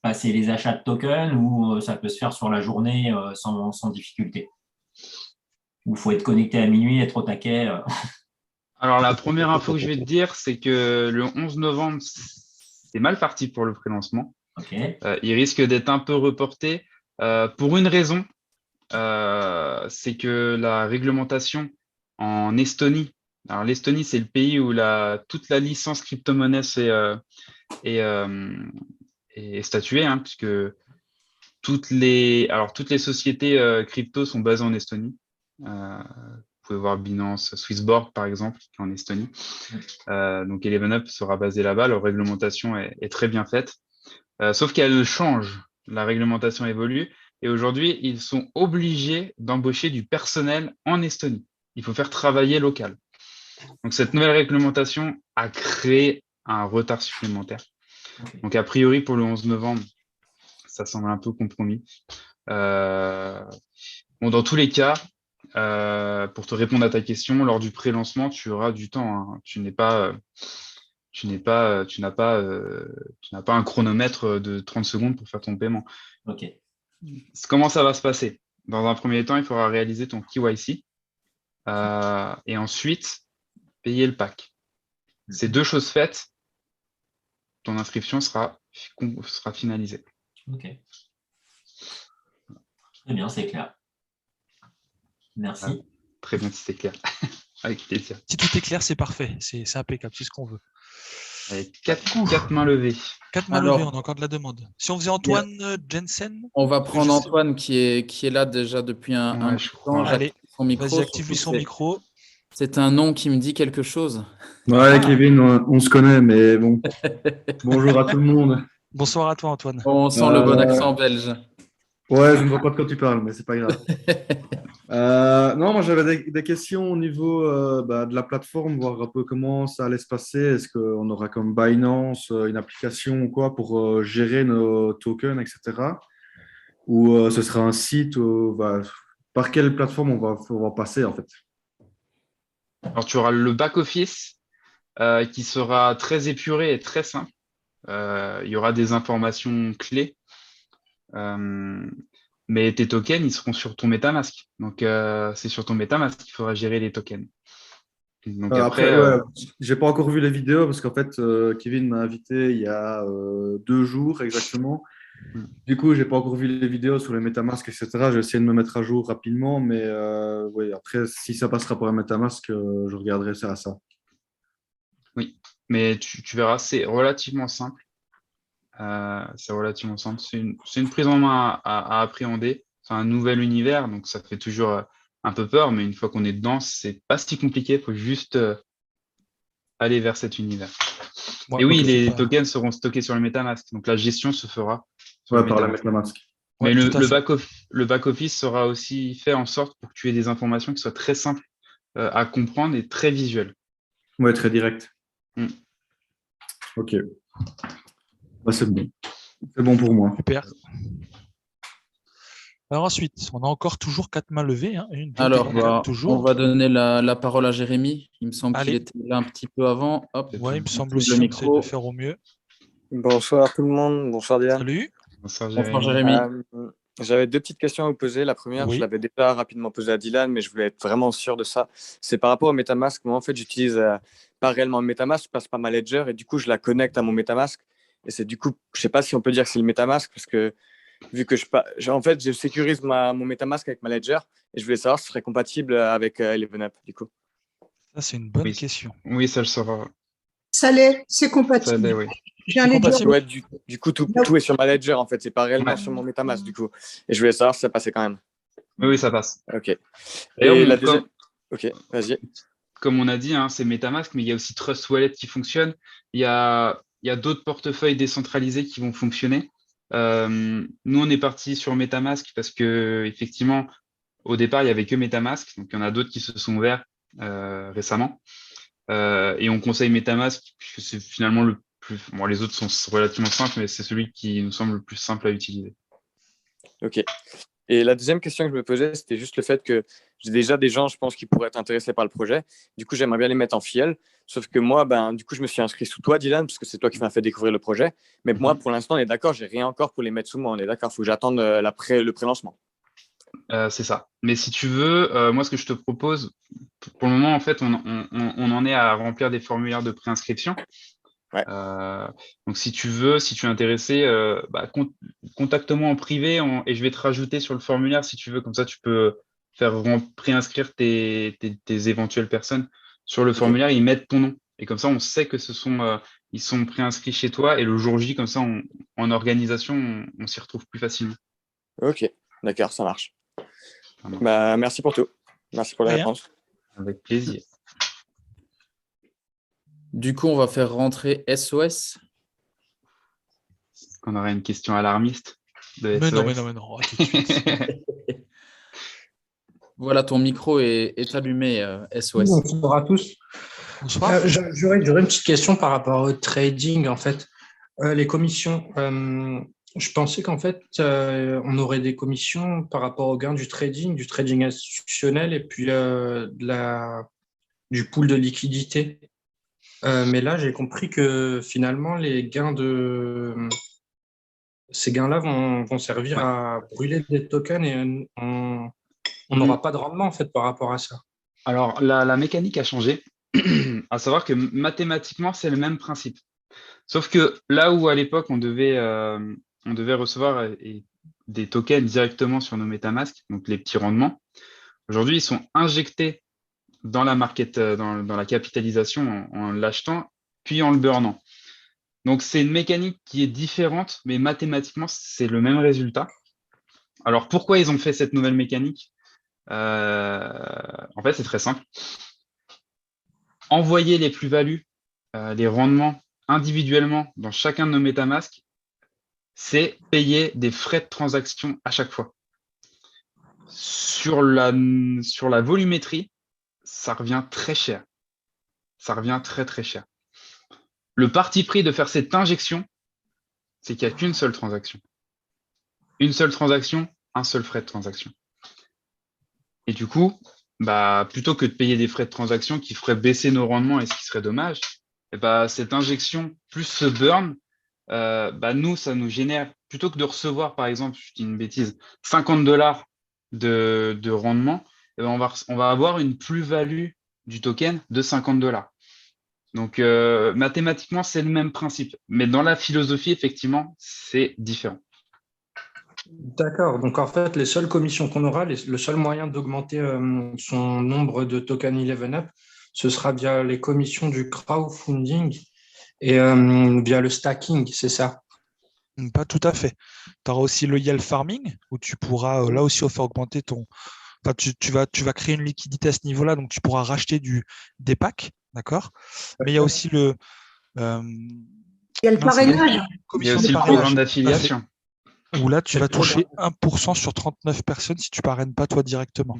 passer les achats de tokens ou ça peut se faire sur la journée sans difficulté? Ou il faut être connecté à minuit, être au taquet Alors, la première info que je vais te dire, c'est que le 11 novembre, c'est mal parti pour le pré-lancement. Il risque d'être un peu reporté. Pour une raison, c'est que la réglementation en Estonie, alors l'Estonie, c'est le pays où toute la licence crypto-monnaie est statuée, hein, puisque toutes les sociétés crypto sont basées en Estonie. Vous pouvez voir Binance, Swissborg, par exemple, qui est en Estonie. Donc, Eleven sera basé là-bas. Leur réglementation est très bien faite. Sauf qu'elle change. La réglementation évolue. Et aujourd'hui, ils sont obligés d'embaucher du personnel en Estonie. Il faut faire travailler local. Donc, cette nouvelle réglementation a créé un retard supplémentaire. Donc, a priori, pour le 11 novembre, ça semble un peu compromis. Dans tous les cas, pour te répondre à ta question, lors du pré-lancement, tu auras du temps. Hein. Tu n'as pas un chronomètre de 30 secondes pour faire ton paiement. Comment ça va se passer? Dans un premier temps, il faudra réaliser ton KYC et ensuite payer le pack. Ces deux choses faites, ton inscription sera finalisée. Ok. Très bien, c'est clair. Merci. Très bien, si c'est clair. Avec plaisir. Si tout est clair, c'est parfait. C'est impeccable, c'est ce qu'on veut. Avec 4 mains levées. 4 mains levées, on a encore de la demande. Si on faisait Antoine Jensen. On va prendre Antoine qui est là déjà depuis un temps. Allez, vas-y, active-lui son micro. C'est un nom qui me dit quelque chose. Ouais, Kevin, on se connaît, mais bon. Bonjour à tout le monde. Bonsoir à toi, Antoine. On sent le bon accent belge. Ouais, je ne vois pas de quoi tu parles, mais c'est pas grave. Non, moi j'avais des questions au niveau de la plateforme, voir un peu comment ça allait se passer. Est-ce qu'on aura comme Binance une application ou quoi pour gérer nos tokens, etc. Ou ce sera un site par quelle plateforme on va passer en fait? Alors tu auras le back-office qui sera très épuré et très simple. Il y aura des informations clés. Mais tes tokens, ils seront sur ton MetaMask. Donc, c'est sur ton MetaMask qu'il faudra gérer les tokens. Donc, après, j'ai pas encore vu les vidéos parce qu'en fait, Kevin m'a invité il y a 2 jours exactement. Du coup, j'ai pas encore vu les vidéos sur les MetaMask, etc. J'ai essayé de me mettre à jour rapidement, mais oui, après, si ça passera pour un MetaMask, je regarderai ça à ça. Oui, mais tu verras, c'est relativement simple. C'est relativement simple. C'est une prise en main à appréhender. C'est un nouvel univers, donc ça fait toujours un peu peur, mais une fois qu'on est dedans, c'est pas si compliqué. Il faut juste aller vers cet univers. Ouais, Et oui, ok, c'est les pas- tokens seront stockés sur le MetaMask. Donc la gestion se fera sur Ouais, le par la MetaMask. MetaMask. Mais Ouais, tout à fait. le back-office sera aussi fait en sorte pour que tu aies des informations qui soient très simples à comprendre et très visuelles. Ouais, très direct. Mm. Ok. Bah, c'est bon. C'est bon pour moi. Super. Alors ensuite, on a encore toujours 4 mains levées. Hein, une, deux, Alors, trois, quatre, toujours. on va donner la parole à Jérémy. Il me semble qu'il Allez. était là un petit peu avant. Hop, Ouais, il me semble on aussi. ouvre le On essaie de micro. faire au mieux. Bonsoir tout le monde, bonsoir Dylan. Salut. Bonsoir, Bonsoir Jérémy. Jérémy. J'avais deux petites questions à vous poser. La première, Oui. je l'avais déjà rapidement posée à Dylan, mais je voulais être vraiment sûr de ça. C'est par rapport au MetaMask. Moi, en fait, j'utilise pas réellement le MetaMask, je passe par ma Ledger et du coup, je la connecte à mon MetaMask. Et c'est du coup, je sais pas si on peut dire que c'est le MetaMask parce que vu que en fait, je sécurise mon MetaMask avec ma Ledger et je voulais savoir si ce serait compatible avec ElevenUp du coup. Ça, c'est une bonne Oui. question. Oui, ça le sera. Ça l'est, c'est Ça compatible. l'est, oui. J'ai un C'est ledger. compatible. Ouais, du coup, tout est sur ma Ledger en fait. C'est pas réellement Ouais. sur mon MetaMask du coup. Et je voulais savoir si ça passait quand même. Oui, ça passe. Ok. D'ailleurs, Et bon, la deuxième. Ok, vas-y. comme on a dit, hein, c'est MetaMask, mais il y a aussi Trust Wallet qui fonctionne. Il y a d'autres portefeuilles décentralisés qui vont fonctionner. Nous, on est parti sur MetaMask parce que effectivement, au départ, il n'y avait que MetaMask. Donc, il y en a d'autres qui se sont ouverts récemment. Et on conseille MetaMask puisque c'est finalement le plus. Bon, les autres sont relativement simples, mais c'est celui qui nous semble le plus simple à utiliser. Ok. Et la deuxième question que je me posais, c'était juste le fait que j'ai déjà des gens, je pense, qui pourraient être intéressés par le projet. Du coup, j'aimerais bien les mettre en fiel. Sauf que moi, du coup, je me suis inscrit sous toi, Dylan, parce que c'est toi qui m'as fait découvrir le projet. Mais moi, pour l'instant, on est d'accord, j'ai rien encore pour les mettre sous moi. On est d'accord, il faut que j'attende le pré-lancement. C'est ça. Mais si tu veux, moi, ce que je te propose, pour le moment, en fait, on en est à remplir des formulaires de préinscription. Ouais. Donc, si tu veux, si tu es intéressé, contacte-moi en privé et je vais te rajouter sur le formulaire si tu veux. Comme ça, tu peux faire préinscrire tes éventuelles personnes sur le formulaire et ils mettent ton nom. Et comme ça, on sait que ils sont préinscrits chez toi et le jour J, comme ça, en organisation, on s'y retrouve plus facilement. Ok, d'accord, ça marche. Ça marche. Merci pour tout. Merci pour les réponses. Avec plaisir. Du coup, on va faire rentrer SOS. On aurait une question alarmiste de Mais SOS. non, mais non, mais non. Tout de suite. Voilà, ton micro est allumé, SOS. Bonsoir à tous. Bonsoir. J'aurais une petite question par rapport au trading, en fait. Les commissions, je pensais qu'en fait, on aurait des commissions par rapport au gain du trading institutionnel et puis du pool de liquidité. Mais là, j'ai compris que finalement, ces gains-là vont servir à brûler des tokens et on n'aura pas de rendement en fait par rapport à ça. Alors, la mécanique a changé, à savoir que mathématiquement, c'est le même principe. Sauf que là où à l'époque, on devait recevoir des tokens directement sur nos MetaMask, donc les petits rendements, aujourd'hui, ils sont injectés dans la dans la capitalisation en l'achetant, puis en le burnant. Donc, c'est une mécanique qui est différente, mais mathématiquement, c'est le même résultat. Alors, pourquoi ils ont fait cette nouvelle mécanique? En fait, c'est très simple. Envoyer les plus-values, les rendements individuellement dans chacun de nos MetaMask, c'est payer des frais de transaction à chaque fois. Sur la volumétrie, ça revient très cher. Ça revient très, très cher. Le parti pris de faire cette injection, c'est qu'il n'y a qu'une seule transaction. Une seule transaction, un seul frais de transaction. Et du coup, plutôt que de payer des frais de transaction qui feraient baisser nos rendements et ce qui serait dommage, cette injection plus ce burn, nous, ça nous génère, plutôt que de recevoir, par exemple, je dis une bêtise, $50 de rendement, on va avoir une plus-value du token de $50. Donc, mathématiquement, c'est le même principe. Mais dans la philosophie, effectivement, c'est différent. D'accord. Donc, en fait, les seules commissions qu'on aura, le seul moyen d'augmenter son nombre de tokens ElevenUp, ce sera via les commissions du crowdfunding et via le stacking, c'est ça? Pas tout à fait. Tu auras aussi le yield farming où tu pourras là aussi faire augmenter ton. Enfin, tu vas créer une liquidité à ce niveau-là, donc tu pourras racheter des packs, d'accord? Mais il y a aussi Euh, Il y a le non, c'est bon. parrainage. Il y a Commission aussi de le parrainage, programme tout à fait. d'affiliation. Où là, tu Et vas le programme- toucher 1% sur 39 personnes si tu parraines pas toi directement.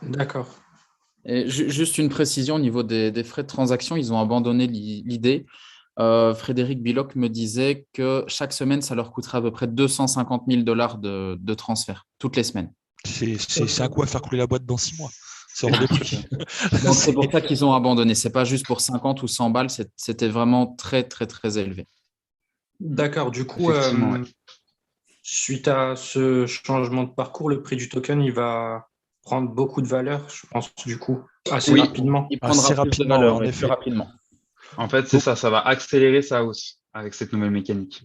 D'accord. Et juste une précision au niveau des frais de transaction, ils ont abandonné l'idée. Frédéric Billock me disait que chaque semaine, ça leur coûterait à peu près 250 000 $ de transfert, toutes les semaines. C'est un coup à faire couler la boîte dans 6 mois. C'est hors de prix. Donc, c'est pour ça qu'ils ont abandonné. C'est pas juste pour 50 ou 100 balles, c'était vraiment très, très, très élevé. D'accord. Du coup, Effectivement, ouais. suite à ce changement de parcours, le prix du token, il va prendre beaucoup de valeur, je pense, du coup, assez Oui. rapidement. Il prendra Assez plus de rapidement, valeur, en oui, effet. plus rapidement. En fait, c'est ça, ça va accélérer sa hausse avec cette nouvelle mécanique.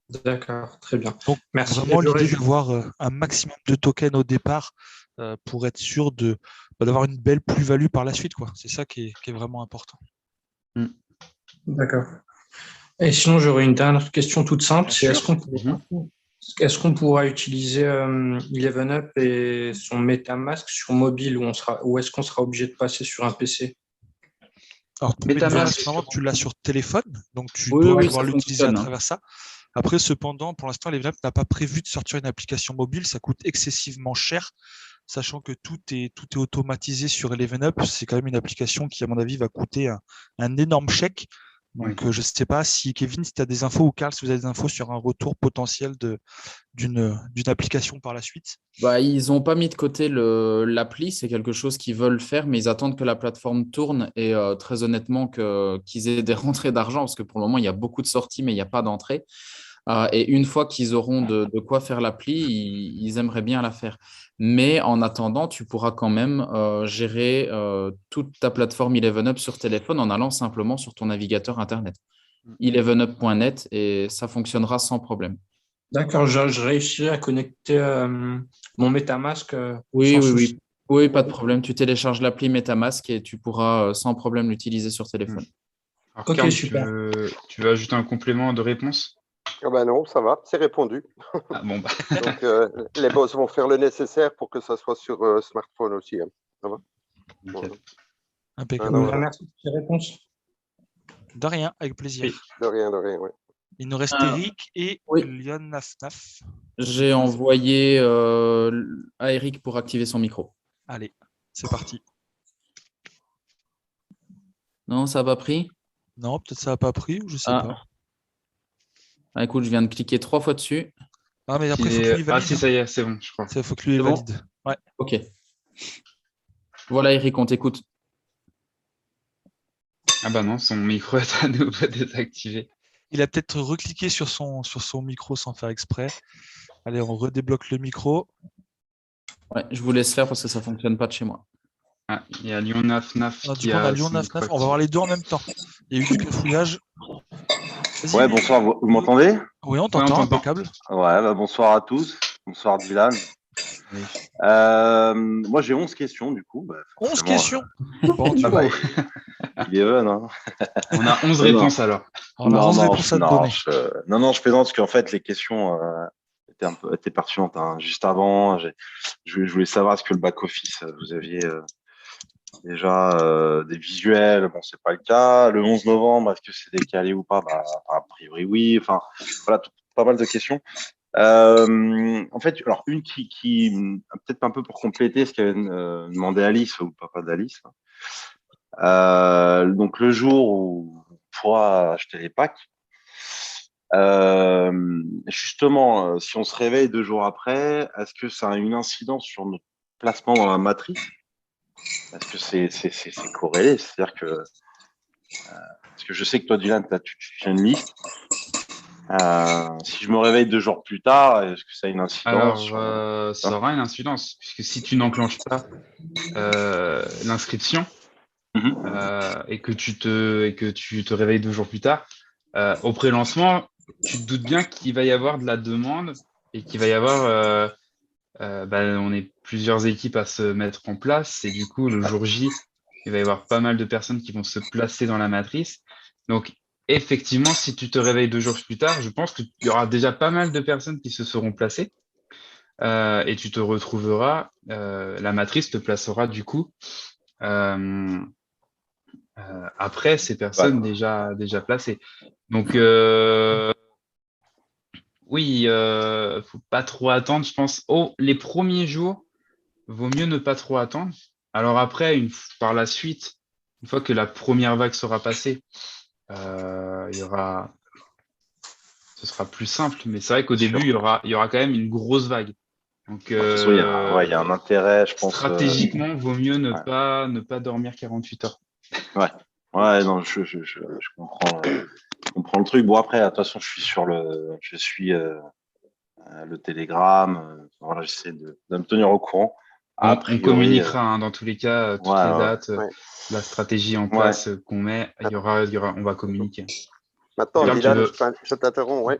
D'accord, très bien. Donc, Merci. vraiment, Et j'aurais l'idée juste- d'avoir un maximum de tokens au départ pour être sûr d'avoir une belle plus-value par la suite, quoi. C'est ça qui est vraiment important. D'accord. Et sinon, j'aurais une dernière question toute simple. Bien C'est sûr. est-ce qu'on pourra utiliser Eleven Up et son MetaMask sur mobile ou est-ce qu'on sera obligé de passer sur un PC? Alors, ton MetaMask. MetaMask, normalement, tu l'as sur téléphone, donc tu Oui, dois oui, pouvoir ça l'utiliser à fonctionne, hein. travers ça. Après, cependant, pour l'instant, Eleven n'a pas prévu de sortir une application mobile. Ça coûte excessivement cher, sachant que tout est automatisé sur Eleven Up. C'est quand même une application qui, à mon avis, va coûter un énorme chèque. Donc, je ne sais pas si, Kevin, si tu as des infos, ou Karl, si vous avez des infos sur un retour potentiel d'une application par la suite. Bah, ils n'ont pas mis de côté l'appli, c'est quelque chose qu'ils veulent faire, mais ils attendent que la plateforme tourne et très honnêtement qu'ils aient des rentrées d'argent, parce que pour le moment, il y a beaucoup de sorties, mais il n'y a pas d'entrée. Et une fois qu'ils auront de quoi faire l'appli, ils aimeraient bien la faire. Mais en attendant, tu pourras quand même gérer toute ta plateforme 11up sur téléphone en allant simplement sur ton navigateur Internet. 11up.net et ça fonctionnera sans problème. D'accord, je réussirai à connecter mon MetaMask Oui, sans oui, souci. oui. Oui, pas de problème. Tu télécharges l'appli MetaMask et tu pourras sans problème l'utiliser sur téléphone. Alors, Ok, Karl, super. tu veux ajouter un complément de réponse? Ah ben non, ça va, c'est répondu. Ah, bon, bah. Donc, les boss vont faire le nécessaire pour que ça soit sur smartphone aussi, hein. Ça va? Nickel. Impeccable. Voilà. Merci pour ces réponses. De rien, avec plaisir. Oui. De rien, ouais. Il nous reste Ah, Eric et oui. Lyon Nafnaf. J'ai envoyé à Eric pour activer son micro. Allez, c'est parti. Non, ça n'a pas pris? Non, peut-être ça n'a pas pris, ou je sais pas. Ah, écoute, je viens de cliquer 3 fois dessus. Ah, mais après, il faut que lui valide. Ah si, ça y est, c'est bon, je crois. Il faut que lui C'est bon valide. Ouais. Ok. Voilà, Eric, on t'écoute. Ah bah non, son micro est à nouveau désactivé. Il a peut-être recliqué sur son micro sans faire exprès. Allez, on redébloque le micro. Ouais, je vous laisse faire parce que ça ne fonctionne pas de chez moi. Ah, il y a Lyon Nafnaf Alors, qui du coup, on a a Lyon son micro 99. On va voir les deux en même temps. Il y a eu du cafouillage. Vas-y. Ouais, bonsoir, vous m'entendez? Oui, on t'entend, on t'entend. impeccable. Ouais, bah, bonsoir à tous. Bonsoir Dylan. Oui. Moi j'ai 11 questions du coup. Bah, 11 forcément, questions. Bon, tu ah vois. bah, il est jeune, hein. On a 11 Non, réponses alors. On a 11 réponses à te donner. Non, je plaisante parce qu'en fait les questions étaient pertinentes, hein. Juste avant, je voulais savoir est-ce que le back-office, vous aviez déjà des visuels. Bon, c'est pas le cas. Le 11 novembre, est-ce que c'est décalé ou pas? Bah, a priori oui. Enfin, voilà, pas mal de questions. En fait, alors une qui peut-être un peu pour compléter ce qu'avait demandé Alice ou le papa d'Alice. Donc le jour où on pourra acheter les packs, justement, si on se réveille 2 jours après, est-ce que ça a une incidence sur notre placement dans la matrice? Est-ce que c'est corrélé? C'est-à-dire que parce que je sais que toi, Dylan, tu fais une liste. Si je me réveille 2 jours plus tard, est-ce que ça a une incidence Alors, ça aura une incidence, puisque si tu n'enclenches pas l'inscription et que tu te réveilles 2 jours plus tard, au pré-lancement, tu te doutes bien qu'il va y avoir de la demande et qu'il va y avoir on est plusieurs équipes à se mettre en place et du coup, le jour J, il va y avoir pas mal de personnes qui vont se placer dans la matrice. Donc, effectivement, si tu te réveilles 2 jours plus tard, je pense qu'il y aura déjà pas mal de personnes qui se seront placées et tu te retrouveras, la matrice te placera du coup après ces personnes déjà placées. Donc, oui, faut pas trop attendre, je pense. Les premiers jours, vaut mieux ne pas trop attendre. Alors après, par la suite, une fois que la première vague sera passée, ce sera plus simple. Mais c'est vrai qu'au début, il y aura quand même une grosse vague. Donc, De toute façon, il y a un intérêt, je pense. stratégiquement, vaut mieux ne pas dormir 48 heures. Ouais, non, je comprends, le truc. Bon, après, de toute façon, je suis le Telegram. Voilà, j'essaie de me tenir au courant. On communiquera dans tous les cas toutes les dates, la stratégie en place qu'on met. On va communiquer. Maintenant, Dylan, je t'interromps.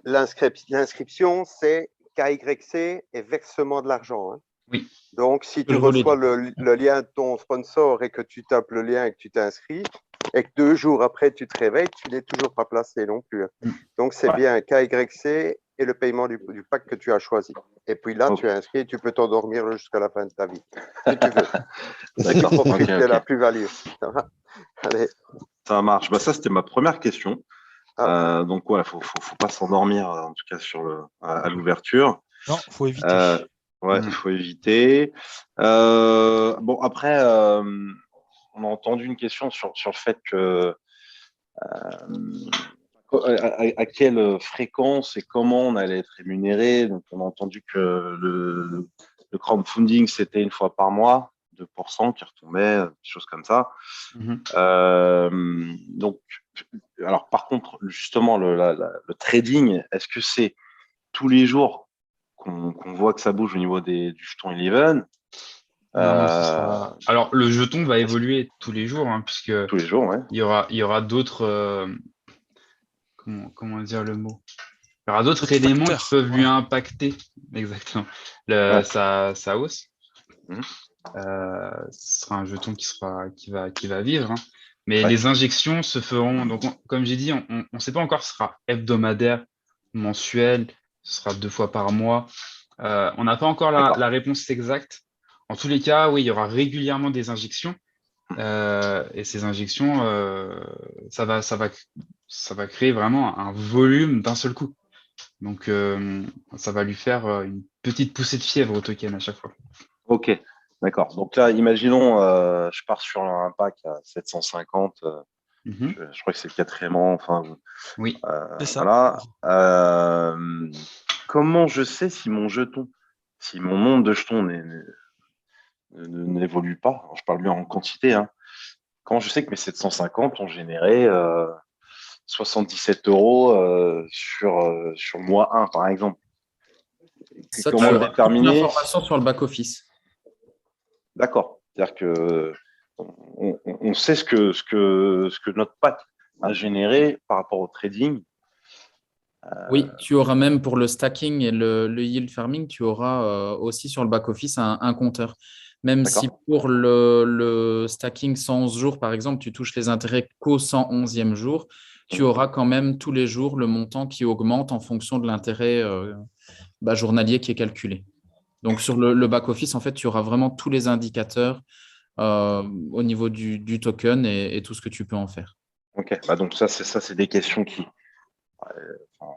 L'inscription, c'est KYC et versement de l'argent. Hein. Oui. Donc, si tu reçois le lien de ton sponsor et que tu tapes le lien et que tu t'inscris, et que 2 jours après, tu te réveilles, tu n'es toujours pas placé non plus. Hein. Donc, c'est bien KYC et le paiement du pack que tu as choisi. Et puis là, tu es inscrit et tu peux t'endormir jusqu'à la fin de ta vie, si tu veux. D'accord. Pour profiter de la plus-value. Ça va ? Allez. Ça marche. Ça, c'était ma première question. Donc, il ne faut pas s'endormir, en tout cas, à l'ouverture. Non, il faut éviter. Il faut éviter. Bon, après, on a entendu une question sur le fait que à quelle fréquence et comment on allait être rémunéré. Donc, on a entendu que le crowdfunding, c'était une fois par mois, 2% qui retombait, des choses comme ça. Donc, alors par contre, justement, le trading, est-ce que c'est tous les jours qu'on voit que ça bouge au niveau du jeton Eleven? Alors, le jeton va évoluer tous les jours, hein, puisque tous les jours, il y aura d'autres comment dire le mot? Il y aura d'autres éléments qui peuvent lui impacter exactement sa hausse. Ce sera un jeton qui va vivre, hein. Mais les injections se feront, donc comme j'ai dit, on ne sait pas encore si ce sera hebdomadaire, mensuel, ce sera 2 fois par mois. On n'a pas encore la réponse exacte. En tous les cas, oui, il y aura régulièrement des injections. Et ces injections, ça va créer vraiment un volume d'un seul coup. Donc, ça va lui faire une petite poussée de fièvre au token à chaque fois. Ok, d'accord. Donc là, imaginons, je pars sur un pack à 750. Je crois que c'est le 4e rang. Enfin, oui, c'est ça. Voilà. Comment je sais si mon nombre de jetons n'évolue pas? Alors, je parle bien en quantité. Hein. Comment je sais que mes 750 ont généré 77 € sur le mois 1, par exemple? Ça, comment le déterminer? L'information sur le back-office. D'accord. C'est-à-dire que on sait ce que notre pack a généré par rapport au trading. Oui, tu auras même pour le stacking et le yield farming, tu auras aussi sur le back-office un compteur. Même si pour le stacking 111 jours, par exemple, tu touches les intérêts qu'au 111e jour, tu auras quand même tous les jours le montant qui augmente en fonction de l'intérêt journalier qui est calculé. Donc, sur le back-office, en fait, tu auras vraiment tous les indicateurs au niveau du token et tout ce que tu peux en faire. Ok, donc ça, c'est des questions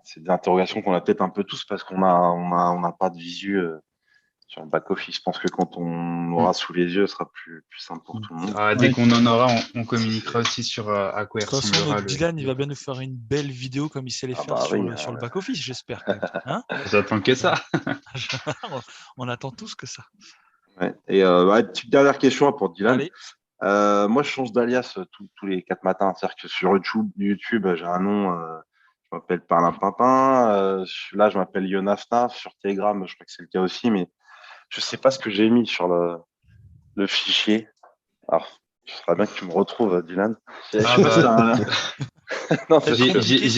c'est des interrogations qu'on a peut-être un peu tous parce qu'on n'a pas de visu sur le back-office. Je pense que quand on aura sous les yeux, ce sera plus simple pour tout le monde. Dès qu'on en aura, on communiquera aussi sur à quoi de toute façon, notre Dylan, il va bien nous faire une belle vidéo comme il sait les faire sur le back-office, j'espère. Hein, j'attends que ça. On attend tous que ça. Ouais. Et petite dernière question pour Dylan. Moi, je change d'alias tous les 4 matins. C'est-à-dire que sur YouTube, j'ai un nom, je m'appelle Perlin Pimpin. Là, je m'appelle Yonafnaf. Sur Telegram, je crois que c'est le cas aussi, mais je ne sais pas ce que j'ai mis sur le fichier. Alors, ce serait bien que tu me retrouves, Dylan. J'ai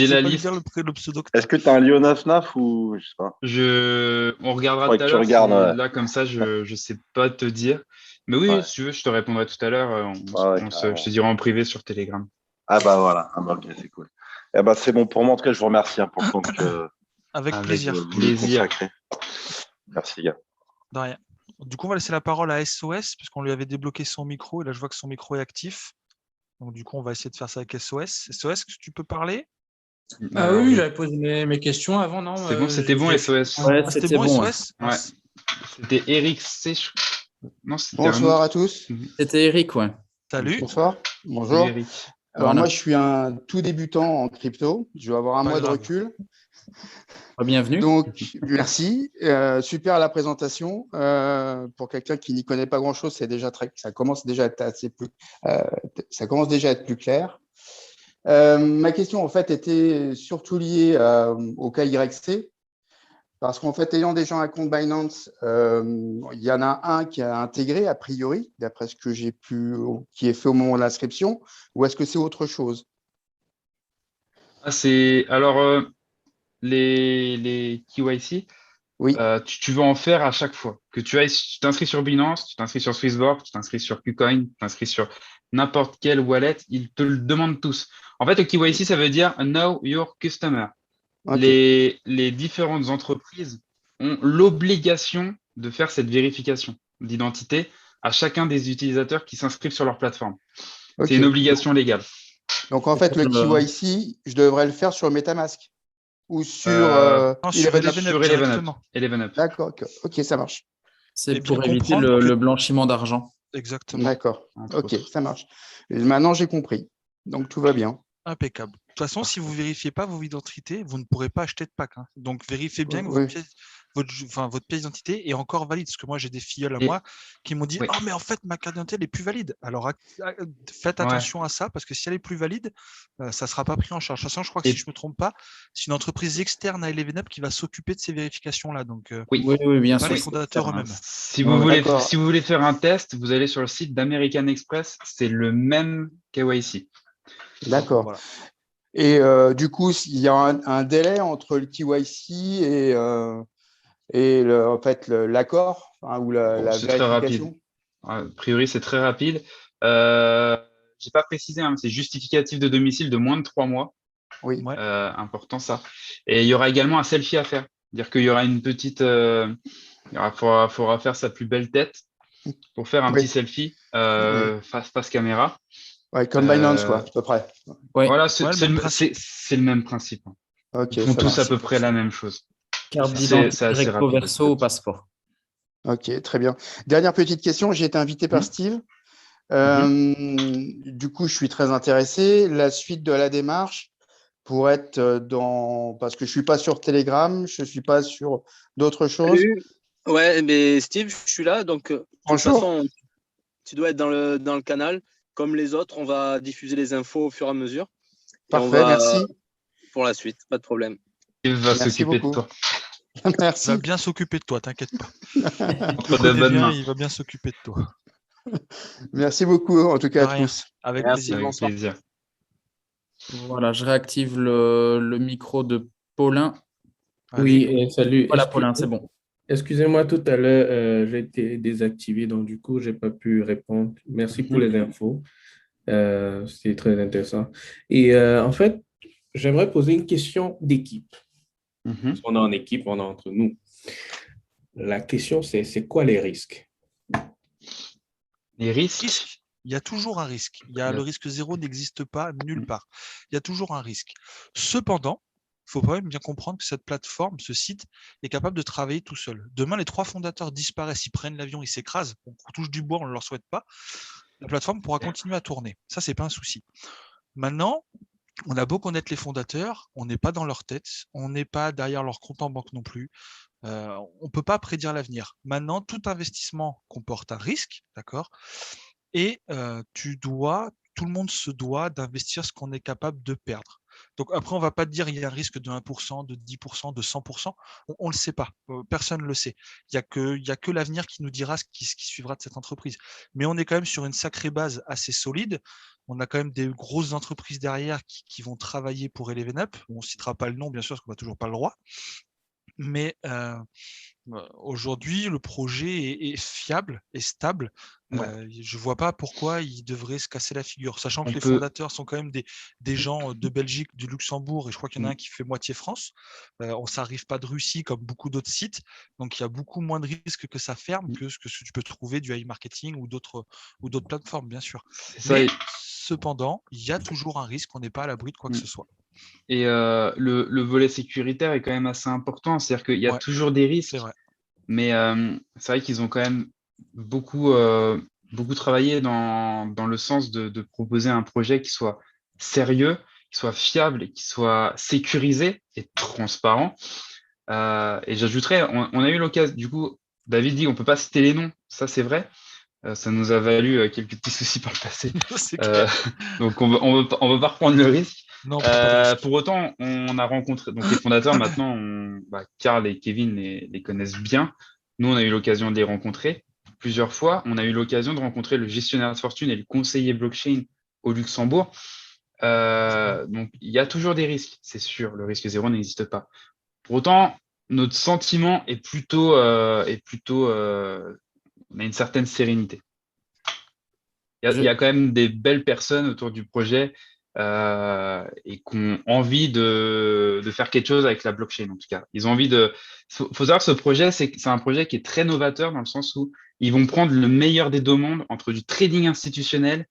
la liste. Est-ce que tu as un Yonafnaf ou je sais pas? On regardera tout à l'heure. Là, comme ça, je ne sais pas te dire. Mais oui, si tu veux, je te répondrai tout à l'heure. Je te dirai en privé sur Telegram. Ah bah voilà, ok, c'est cool. Eh bah, c'est bon pour moi. En tout cas, je vous remercie pour le temps que avec plaisir. Merci, gars. De rien. Du coup, on va laisser la parole à SOS, puisqu'on lui avait débloqué son micro. Et là, je vois que son micro est actif. Donc, du coup, on va essayer de faire ça avec SOS. SOS, tu peux parler? Ah oui, j'avais posé mes questions avant, non? C'est bon, c'était bon, SOS. Ouais, Ah, c'était c'était bon, bon. Ouais. SOS? Ouais. C'était Eric C. Non, c'était un Bonsoir autre. à tous. C'était Eric, ouais. Salut. Bonsoir. Salut, Bonjour. Eric. Alors Voilà. moi, je suis un tout débutant en crypto. Je vais avoir un Pas mois de grave. recul. Bienvenue. Donc, merci. Super la présentation. Pour quelqu'un qui n'y connaît pas grand-chose, ça commence déjà à être ça commence déjà à être plus clair. Ma question, en fait, était surtout liée au KYC. Parce qu'en fait, ayant déjà un compte Binance, il y en a un qui a intégré, a priori, d'après ce que qui est fait au moment de l'inscription, ou est-ce que c'est autre chose? Alors, les KYC, Oui, tu veux en faire à chaque fois. Tu t'inscris sur Binance, tu t'inscris sur Swissborg, tu t'inscris sur KuCoin, tu t'inscris sur n'importe quelle wallet, ils te le demandent tous. En fait, le KYC, ça veut dire Know Your Customer. ok, Les différentes entreprises ont l'obligation de faire cette vérification d'identité à chacun des utilisateurs qui s'inscrivent sur leur plateforme. ok. C'est une obligation légale. Donc, en fait, le KYC, je devrais le faire sur MetaMask ou sur Non, sur Eleven Eleven Up Sur Eleven Up. directement. Eleven Up. D'accord, ok, ça marche. C'est Et bien pour éviter comprendre que- le blanchiment d'argent. Exactement. D'accord, Entre ok, autres. ça marche. Et maintenant, j'ai compris. Donc, tout va bien. Impeccable. De toute façon, si vous ne vérifiez pas vos identités, vous ne pourrez pas acheter de pack. Hein. Donc, vérifiez bien que Oui. votre pièce d'identité est encore valide. Parce que moi, j'ai des filleuls à Et- moi qui m'ont dit Oui. « Oh, mais en fait, ma carte d'identité, elle est plus valide. » Alors, faites Ouais. attention à ça, parce que si elle est plus valide, ça ne sera pas pris en charge. De toute façon, je crois que Et- si je ne me trompe pas, c'est une entreprise externe à Eleven Up qui va s'occuper de ces vérifications-là. Donc, Oui. Oui, bien pas sûr. les fondateurs eux-mêmes. Si Ouais, vous d'accord. voulez faire un test, vous allez sur le site d'American Express, c'est le même KYC. D'accord. Voilà. Et du coup, il y a un délai entre le KYC et en fait, l'accord ou la C'est très rapide. vérification. A priori, c'est très rapide. J'ai pas précisé, hein, c'est justificatif de domicile de moins de 3 mois. Oui, Ouais. Important ça. Et il y aura également un selfie à faire. C'est-à-dire qu'il y aura une petite. Il faudra faire sa plus belle tête pour faire un Oui. petit selfie Oui. face caméra. Ouais, comme Binance, quoi, à peu près. Ouais. Voilà, Ouais, c'est le même principe. le même principe. Ok, Ils font ça tous à marche. peu près la même chose. Carte C'est d'identité assez recto rapide. verso au passeport. Ok, très bien. Dernière petite question. J'ai été invité par Steve. Du coup, je suis très intéressé. La suite de la démarche pour être parce que je suis pas sur Telegram, je suis pas sur d'autres choses. Salut. Ouais, mais Steve, je suis là. Donc, de toute Bonjour. façon, tu dois être dans le canal. Comme les autres, on va diffuser les infos au fur et à mesure. Et on Parfait, va merci. pour la suite, pas de problème. Il va Merci s'occuper de beaucoup. toi. Il Merci. va bien s'occuper de toi, t'inquiète pas. Entre de bonnes mains. Il va bien s'occuper de toi. Merci beaucoup, en tout cas, De à rien. tous. Avec Merci, plaisir. Avec bonsoir. plaisir. Voilà, je réactive le micro de Paulin. Oui, Allez. salut. Voilà, Paulin, c'est bon. Excusez-moi, tout à l'heure, j'ai été désactivé, donc du coup, je n'ai pas pu répondre. Merci pour les infos. C'est très intéressant. Et en fait, j'aimerais poser une question d'équipe. Mhm. On est en équipe, on est entre nous. La question, c'est quoi les risques? Les risques. Risque. Il y a toujours un risque. Le risque zéro n'existe pas nulle part. Il y a toujours un risque. Cependant, il faut quand même bien comprendre que cette plateforme, ce site, est capable de travailler tout seul. Demain, les 3 fondateurs disparaissent, ils prennent l'avion, ils s'écrasent, on touche du bois, on ne leur souhaite pas. La plateforme pourra continuer à tourner. Ça, ce n'est pas un souci. Maintenant, on a beau connaître les fondateurs, on n'est pas dans leur tête, on n'est pas derrière leur compte en banque non plus. On ne peut pas prédire l'avenir. Maintenant, tout investissement comporte un risque, d'accord? Et tout le monde se doit d'investir ce qu'on est capable de perdre. Donc après, on ne va pas te dire il y a un risque de 1%, de 10%, de 100%. On ne le sait pas. Personne ne le sait. Il n'y a que l'avenir qui nous dira ce qui suivra de cette entreprise. Mais on est quand même sur une sacrée base assez solide. On a quand même des grosses entreprises derrière qui vont travailler pour Eleven Up. On ne citera pas le nom, bien sûr, parce qu'on n'a toujours pas le droit. Mais aujourd'hui, le projet est fiable et stable. Ouais. Je ne vois pas pourquoi il devrait se casser la figure, sachant que les peut- fondateurs sont quand même des gens de Belgique, du Luxembourg, et je crois qu'il y en a un qui fait moitié France. On s'arrive pas de Russie comme beaucoup d'autres sites, donc il y a beaucoup moins de risques que ça ferme que ce que tu peux trouver du high marketing ou d'autres plateformes, bien sûr. C'est ça. Mais Cependant, il y a toujours un risque, on n'est pas à l'abri de quoi que ce soit. Et le volet sécuritaire est quand même assez important. C'est-à-dire qu'il y a Ouais, toujours des risques, c'est vrai. mais c'est vrai qu'ils ont quand même beaucoup, beaucoup travaillé dans le sens de proposer un projet qui soit sérieux, qui soit fiable et qui soit sécurisé et transparent. Et j'ajouterais, on a eu l'occasion, du coup, David dit on peut pas citer les noms, ça c'est vrai. Ça nous a valu quelques petits soucis par le passé. C'est clair. Donc on veut pas reprendre le risque. Non, pas de risque. Pour autant, on a rencontré donc les fondateurs maintenant, Karl et Kevin les connaissent bien. Nous, on a eu l'occasion de les rencontrer plusieurs fois. On a eu l'occasion de rencontrer le gestionnaire de fortune et le conseiller blockchain au Luxembourg. Donc il y a toujours des risques, c'est sûr. Le risque zéro n'existe pas. Pour autant, notre sentiment est plutôt, on a une certaine sérénité. Il y a quand même des belles personnes autour du projet et qui ont envie de faire quelque chose avec la blockchain, en tout cas. Ils ont envie de. Faut savoir que ce projet, c'est un projet qui est très novateur dans le sens où ils vont prendre le meilleur des deux mondes entre du trading institutionnel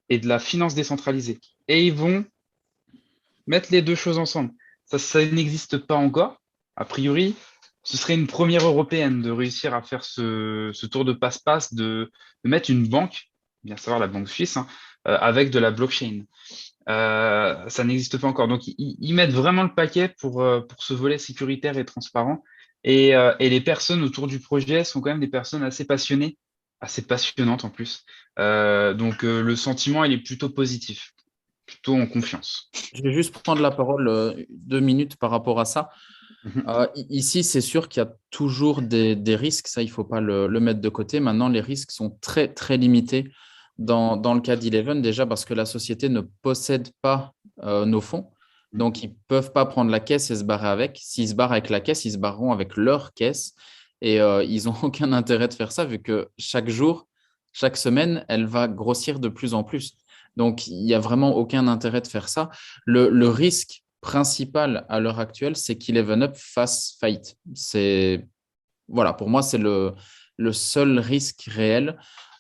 et de la finance décentralisée. Et ils vont mettre les deux choses ensemble. Ça n'existe pas encore. A priori, ce serait une première européenne de réussir à faire ce tour de passe-passe, de mettre une banque, bien savoir la banque suisse, hein, avec de la blockchain. Ça n'existe pas encore. Donc, ils mettent vraiment le paquet pour ce volet sécuritaire et transparent. Et les personnes autour du projet sont quand même des personnes assez passionnées, assez passionnantes en plus. Donc, le sentiment, il est plutôt positif, plutôt en confiance. Je vais juste prendre la parole 2 minutes par rapport à ça. Ici, c'est sûr qu'il y a toujours des risques. Ça, il ne faut pas le mettre de côté. Maintenant, les risques sont très, très limités dans le cas d'Eleven, déjà parce que la société ne possède pas nos fonds. Donc, ils ne peuvent pas prendre la caisse et se barrer avec. S'ils se barrent avec la caisse, ils se barreront avec leur caisse. Et ils n'ont aucun intérêt de faire ça vu que chaque jour, chaque semaine, elle va grossir de plus en plus. Donc, il n'y a vraiment aucun intérêt de faire ça. Le risque principal à l'heure actuelle, c'est qu'Eleven Up fasse faillite. Voilà, pour moi, c'est le seul risque réel.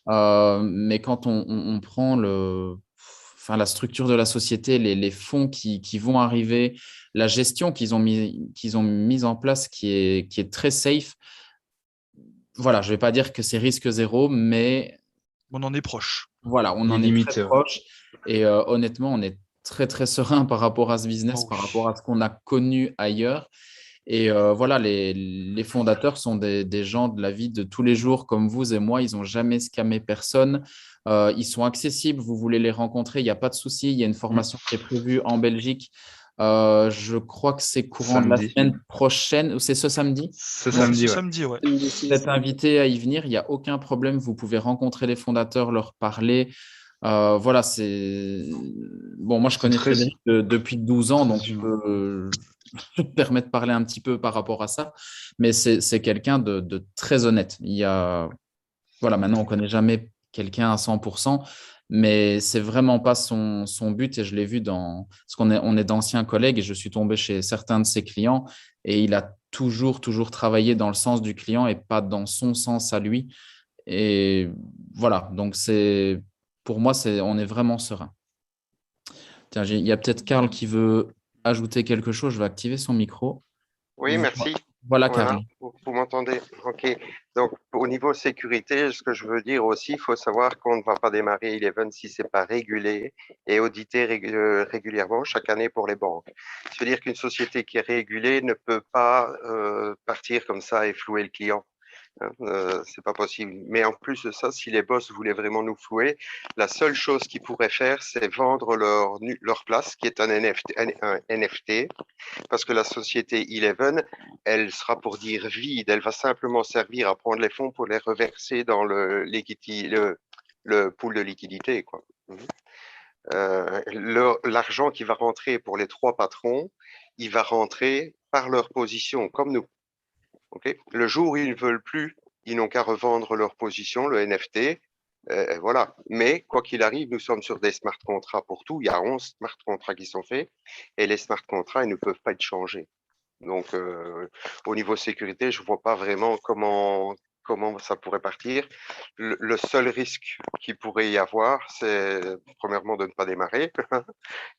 Mais quand on prend la structure de la société, les fonds qui vont arriver, la gestion qu'ils ont mise en place qui est très safe, voilà, je ne vais pas dire que c'est risque zéro, mais on en est proche. Voilà, on en est très proche. Et honnêtement, on est très, très serein par rapport à ce business, par rapport à ce qu'on a connu ailleurs. Et voilà, les fondateurs sont des gens de la vie de tous les jours comme vous et moi. Ils n'ont jamais scammé personne. Ils sont accessibles. Vous voulez les rencontrer, il n'y a pas de souci. Il y a une formation qui est prévue en Belgique. Je crois que c'est courant de la semaine prochaine. C'est ce samedi? Ce samedi, ouais. Vous êtes invité à y venir. Il n'y a aucun problème. Vous pouvez rencontrer les fondateurs, leur parler. Voilà, c'est. Bon, moi, je connais Frédéric depuis 12 ans, donc je peux me permettre de parler un petit peu par rapport à ça. Mais c'est quelqu'un de très honnête. Voilà, maintenant, on ne connaît jamais quelqu'un à 100%, mais c'est vraiment pas son but. Et je l'ai vu parce qu'on est d'anciens collègues et je suis tombé chez certains de ses clients et il a toujours travaillé dans le sens du client et pas dans son sens à lui. Et voilà, donc pour moi, on est vraiment serein. Tiens, il y a peut-être Karl qui veut ajouter quelque chose. Je vais activer son micro. Oui, merci. Voilà, Karl. Vous m'entendez? OK. Donc, au niveau sécurité, ce que je veux dire aussi, il faut savoir qu'on ne va pas démarrer Eleven si ce n'est pas régulé et audité régulièrement chaque année pour les banques. C'est-à-dire qu'une société qui est régulée ne peut pas partir comme ça et flouer le client. C'est pas possible. Mais en plus de ça, si les boss voulaient vraiment nous flouer, la seule chose qu'ils pourraient faire, c'est vendre leur place, qui est un NFT, parce que la société Eleven, elle sera pour dire vide. Elle va simplement servir à prendre les fonds pour les reverser dans le pool de liquidité, quoi. L'argent qui va rentrer pour les 3 patrons, il va rentrer par leur position, comme nous. Okay. Le jour où ils ne veulent plus, ils n'ont qu'à revendre leur position, le NFT. Voilà. Mais quoi qu'il arrive, nous sommes sur des smart contracts pour tout. Il y a 11 smart contracts qui sont faits et les smart contracts, ils ne peuvent pas être changés. Donc, au niveau sécurité, je ne vois pas vraiment comment comment ça pourrait partir. Le seul risque qu'il pourrait y avoir, c'est premièrement de ne pas démarrer.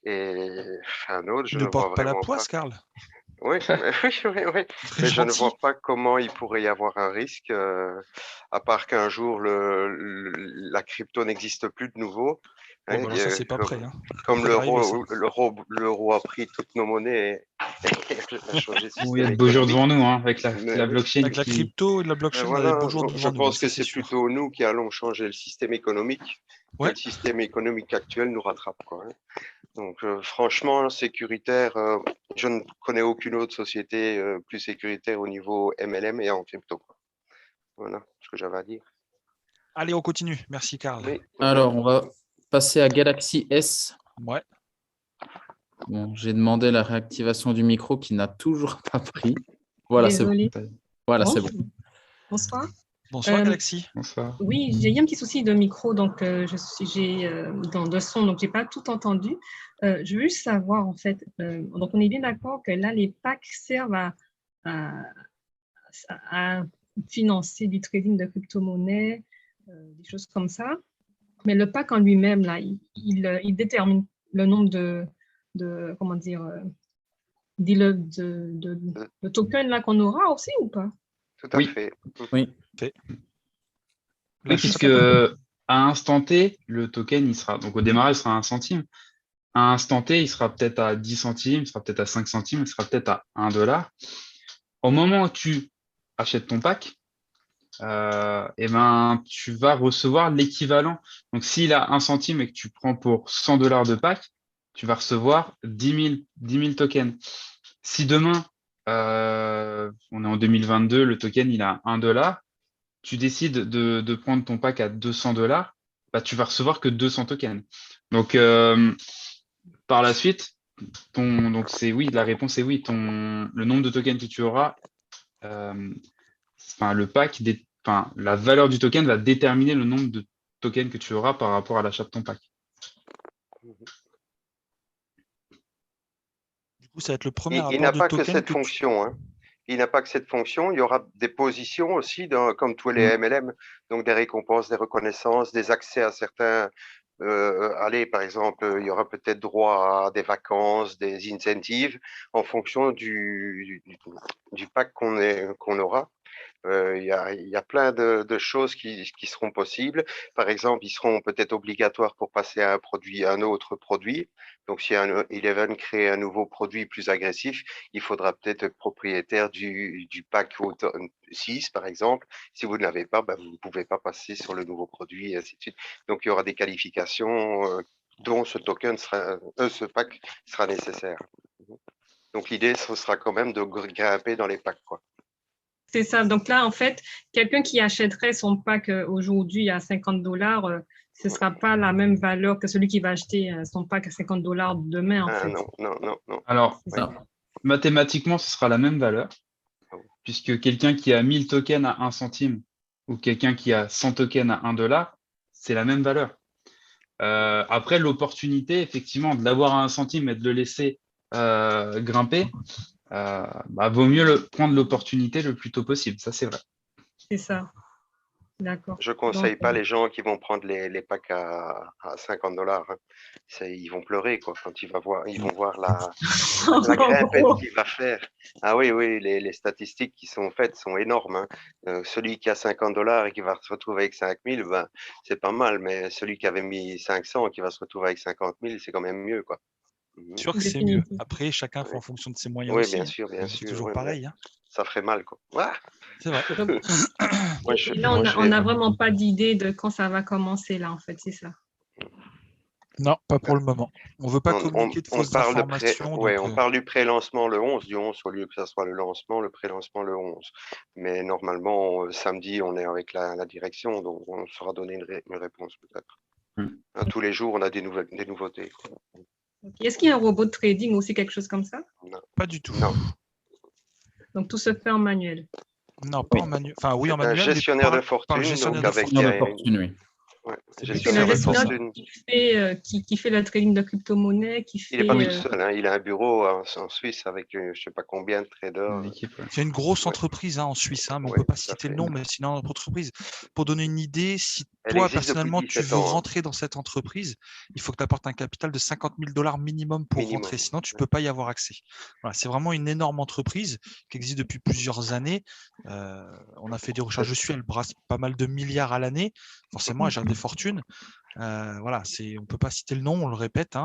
Et un autre, je Ne ne vois porte pas la vraiment poisse, Karl. Oui, oui. Très Mais je ne gentil. vois pas comment il pourrait y avoir un risque, à part qu'un jour la crypto n'existe plus de nouveau. Bon, bah alors ça, c'est pas comme prêt. Hein. comme Ça va arriver, ça. l'euro a pris toutes nos monnaies et a changé de Bon, il y a système de beaux jours économique. devant nous, hein, avec Mais la oui. blockchain Avec la qui. crypto et de la Mais blockchain, on a voilà, des beaux jours je devant nous, pense ça que c'est c'est sûr. plutôt nous qui allons changer le système économique que Ouais. le système économique actuel nous rattrape, quoi. Donc, franchement, sécuritaire, je ne connais aucune autre société plus sécuritaire au niveau MLM et en crypto, quoi. Voilà ce que j'avais à dire. Allez, on continue. Merci, Karl. Oui. Alors, on va passer à Galaxy S. Ouais. Bon, j'ai demandé la réactivation du micro qui n'a toujours pas pris. Voilà, c'est bon. Désolée. Voilà, Bon, c'est bon. Bonsoir. Bonsoir, Galaxy. Bonsoir. Oui, j'ai eu un petit souci de micro, donc j'ai dans de son, donc j'ai pas tout entendu. Je veux juste savoir en fait. Donc on est bien d'accord que là les packs servent à financer du trading de crypto-monnaies, des choses comme ça. Mais le pack en lui-même là, il détermine le nombre de comment dire de tokens là qu'on aura aussi ou pas? Tout à Oui. fait. Oui. Oui, puisque à instant T, le token, il sera, donc au démarrage, il sera à 1 centime. À instant T, il sera peut-être à 10 centimes, il sera peut-être à 5 centimes, il sera peut-être à 1 dollar. Au moment où tu achètes ton pack, eh ben, tu vas recevoir l'équivalent. Donc, s'il a 1 centime et que tu prends pour 100 dollars de pack, tu vas recevoir 10 000 tokens. Si demain, on est en 2022, le token, il a 1 dollar, tu décides de prendre ton pack à 200 dollars, bah, tu vas recevoir que 200 tokens. Donc, par la suite, donc c'est oui, la réponse est oui. Le nombre de tokens que tu auras, le pack, la valeur du token va déterminer le nombre de tokens que tu auras par rapport à l'achat de ton pack. Du coup, ça va être le premier Il rapport n'a de pas que token cette que tu... fonction, hein. Il n'a pas que cette fonction, il y aura des positions aussi, comme tous les MLM, donc des récompenses, des reconnaissances, des accès à certains. Allez, par exemple, il y aura peut-être droit à des vacances, des incentives en fonction du pack qu'on aura. Il y a plein de choses qui seront possibles. Par exemple, ils seront peut-être obligatoires pour passer à un autre produit. Donc, si Eleven crée un nouveau produit plus agressif, il faudra peut-être être propriétaire du pack 6, par exemple. Si vous ne l'avez pas, ben, vous ne pouvez pas passer sur le nouveau produit, et ainsi de suite. Donc, il y aura des qualifications dont ce pack sera nécessaire. Donc, l'idée, ce sera quand même de grimper dans les packs, quoi. C'est ça. Donc là, en fait, quelqu'un qui achèterait son pack aujourd'hui à 50 dollars, ce ne sera pas la même valeur que celui qui va acheter son pack à 50 dollars demain, en fait. Non. Alors, mathématiquement, ce sera la même valeur, puisque quelqu'un qui a 1000 tokens à 1 centime ou quelqu'un qui a 100 tokens à 1 dollar, c'est la même valeur. Après, l'opportunité, effectivement, de l'avoir à 1 centime et de le laisser grimper, vaut mieux prendre l'opportunité le plus tôt possible. Ça, c'est vrai. C'est ça. D'accord. Je ne conseille pas les gens qui vont prendre les packs à 50 dollars. Ils vont pleurer quoi, quand ils vont voir la grimpette qu'il va faire. Ah oui, les statistiques qui sont faites sont énormes. Hein. Celui qui a 50 dollars et qui va se retrouver avec 5 000, ben, c'est pas mal. Mais celui qui avait mis 500 et qui va se retrouver avec 50 000, c'est quand même mieux, quoi. C'est sûr que c'est mieux. Après, chacun fait en fonction de ses moyens aussi. Bien sûr. C'est toujours pareil. Hein. Ça ferait mal, quoi. Ah, c'est vrai. Et là, on n'a vraiment pas d'idée de quand ça va commencer, là, en fait, c'est ça. Non, pas pour le moment. On ne veut pas communiquer de fausses informations. On parle du pré-lancement le 11, au lieu que ça soit le lancement, le pré-lancement le 11. Mais normalement, samedi, on est avec la direction, donc on saura donner une réponse peut-être. Tous les jours, on a des nouveautés. Quoi. Okay. Est-ce qu'il y a un robot de trading aussi, quelque chose comme ça? Non. Pas du tout. Non. Donc, tout se fait en manuel? Non, pas en manuel. Enfin, oui, en manuel. Un gestionnaire de fortune. Gestionnaire donc de fortune, oui. Ouais, C'est j'ai plus C'est jamais le simple pour entendu ça. gestionnaire qui fait le trading de crypto-monnaie, qui Il n'est pas fait. tout seul, hein. Il a un bureau en Suisse avec je ne sais pas combien de traders. Une équipe, ouais. C'est une grosse Ouais, entreprise en Suisse, mais on ne ouais, peut pas tout à citer le fait. nom, mais c'est une entreprise. Pour donner une idée, si Elle toi, existe depuis personnellement, tu 17 veux ans, hein, rentrer dans cette entreprise, il faut que tu apportes un capital de 50 000 $ minimum pour minimum. rentrer, sinon tu ne Ouais. peux pas y avoir accès. Voilà, c'est vraiment une énorme entreprise qui existe depuis plusieurs années. On a fait des recherches dessus, elle brasse pas mal de milliards à l'année. Forcément, elle gère des fortunes. Voilà, on ne peut pas citer le nom, on le répète,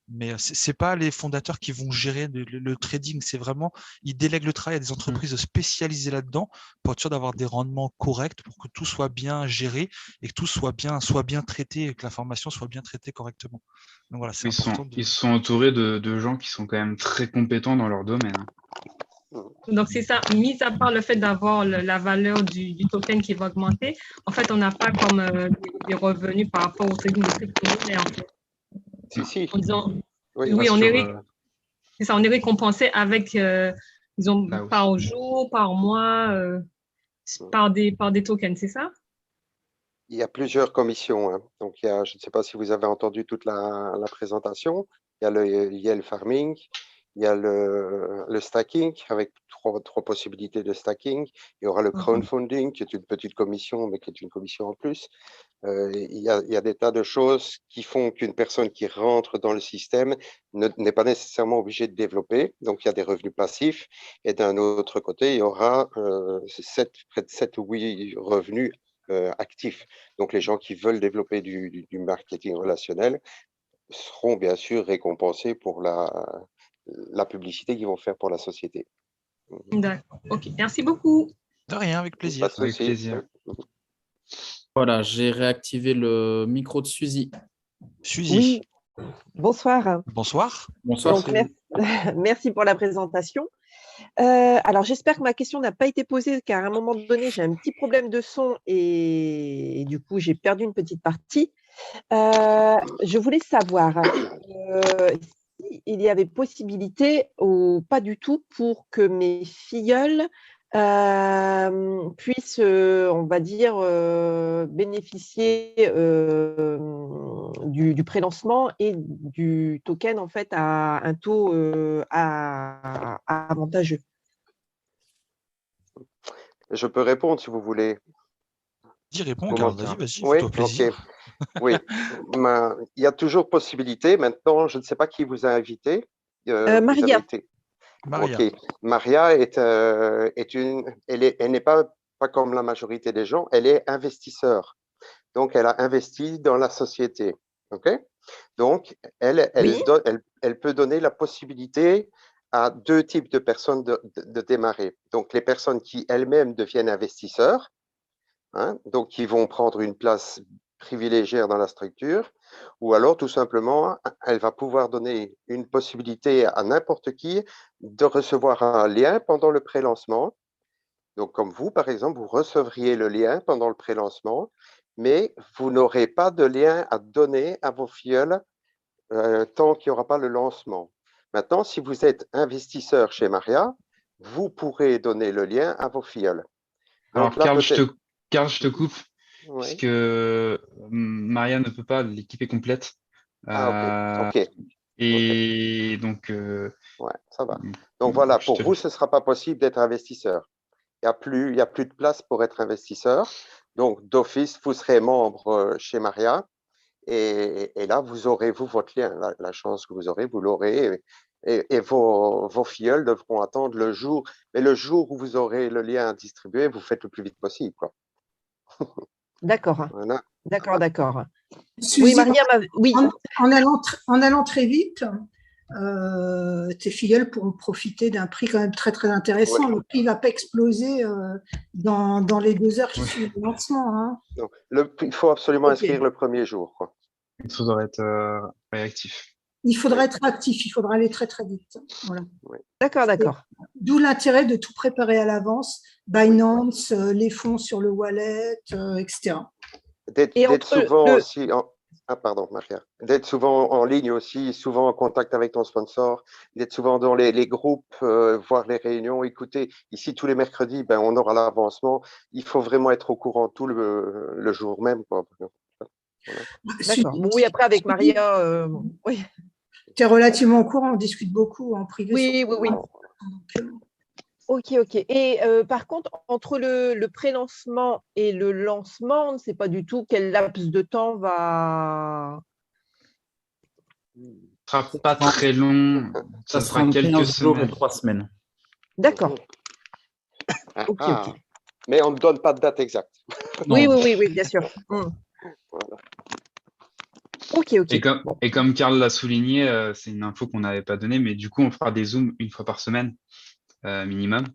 mais ce n'est pas les fondateurs qui vont gérer le trading, c'est vraiment, ils délèguent le travail à des entreprises spécialisées là-dedans pour être sûr d'avoir des rendements corrects, pour que tout soit bien géré et que tout soit bien traité et que l'information soit bien traitée correctement. Donc voilà, c'est important. Ils sont entourés de gens qui sont quand même très compétents dans leur domaine, hein. Donc, c'est ça, mis à part le fait d'avoir la valeur du token qui va augmenter, en fait, on n'a pas comme des revenus par rapport au trading de crypto-monnaie, en fait. Si. En disant, Oui, oui, Pas sur, c'est ça, on est récompensé avec, disons, là aussi. par jour, par mois, par des tokens, c'est ça? Il y a plusieurs commissions, hein. Donc, je ne sais pas si vous avez entendu toute la présentation. Il y a le yield farming, il y a le stacking avec trois possibilités de stacking. Il y aura le crowdfunding qui est une petite commission, mais qui est une commission en plus. Il y a des tas de choses qui font qu'une personne qui rentre dans le système n'est pas nécessairement obligée de développer. Donc, il y a des revenus passifs. Et d'un autre côté, il y aura près de 7 ou 8 revenus actifs. Donc, les gens qui veulent développer du marketing relationnel seront bien sûr récompensés pour la publicité qu'ils vont faire pour la société. D'accord. OK. Merci beaucoup. De rien, avec plaisir. Pas de souci. Avec plaisir. Voilà, j'ai réactivé le micro de Suzy. Suzy. Oui, bonsoir. Bonsoir. Bonsoir. Donc, merci pour la présentation. Alors, j'espère que ma question n'a pas été posée, car à un moment donné, j'ai un petit problème de son et du coup, j'ai perdu une petite partie. Je voulais savoir s'il y avait possibilité ou pas du tout pour que mes filleuls puissent, on va dire, bénéficier du prélancement et du token en fait à un taux avantageux. Je peux répondre si vous voulez. Dis, réponds, Karl, vas-y, Oui, fais-toi plaisir. ok. Oui, il y a toujours possibilité. Maintenant, je ne sais pas qui vous a invité. Maria. Maria. Ok. Maria elle n'est pas comme la majorité des gens, elle est investisseur. Donc, elle a investi dans la société. Ok. Donc, elle peut donner la possibilité à deux types de personnes de démarrer. Donc, les personnes qui elles-mêmes deviennent investisseurs, donc qui vont prendre une place privilégiée dans la structure, ou alors tout simplement, elle va pouvoir donner une possibilité à n'importe qui de recevoir un lien pendant le pré-lancement. Donc, comme vous, par exemple, vous recevriez le lien pendant le pré-lancement, mais vous n'aurez pas de lien à donner à vos filleuls tant qu'il n'y aura pas le lancement. Maintenant, si vous êtes investisseur chez Maria, vous pourrez donner le lien à vos filleuls. Alors, Karl, je te coupe, oui. puisque Maria ne peut pas, l'équipe est complète. Ok. Et donc. Ouais, ça va. Donc voilà, pour vous, ce ne sera pas possible d'être investisseur. Il n'y a plus de place pour être investisseur. Donc, d'office, vous serez membre chez Maria. Et là, vous aurez, votre lien. La chance que vous aurez, vous l'aurez. Et vos filleuls devront attendre le jour. Mais le jour où vous aurez le lien à distribuer, vous faites le plus vite possible, quoi. D'accord. Voilà. D'accord. Suzy, Oui, Maria, oui. En allant très vite, tes filleuls pourront profiter d'un prix quand même très très intéressant. Ouais. Le prix ne va pas exploser dans les 2 heures qui suivent le lancement. Hein. Donc, il faut absolument inscrire le premier jour, quoi. Il faudra être réactif. Il faudra être actif, il faudra aller très très vite. Voilà. Oui. D'accord. D'où l'intérêt de tout préparer à l'avance, Binance, les fonds sur le wallet, etc. D'être souvent aussi pardon, Maria. D'être souvent en ligne aussi, souvent en contact avec ton sponsor, d'être souvent dans les groupes, voir les réunions. Écoutez, ici tous les mercredis, on aura l'avancement. Il faut vraiment être au courant tout le jour même, quoi. D'accord. Bon, oui, après, avec Maria, oui. Tu es relativement au courant, on discute beaucoup en privé. Oui, oui, oui. Ok. Et par contre, entre le pré-lancement et le lancement, on ne sait pas du tout quel laps de temps va… Ce sera pas très long. Ça sera sera quelques 15 jours et semaines. 3 semaines. D'accord. Ok. Mais on ne donne pas de date exacte. Oui, bien sûr. Voilà. Ok. Et comme Karl l'a souligné, c'est une info qu'on n'avait pas donnée, mais du coup, on fera des Zooms une fois par semaine minimum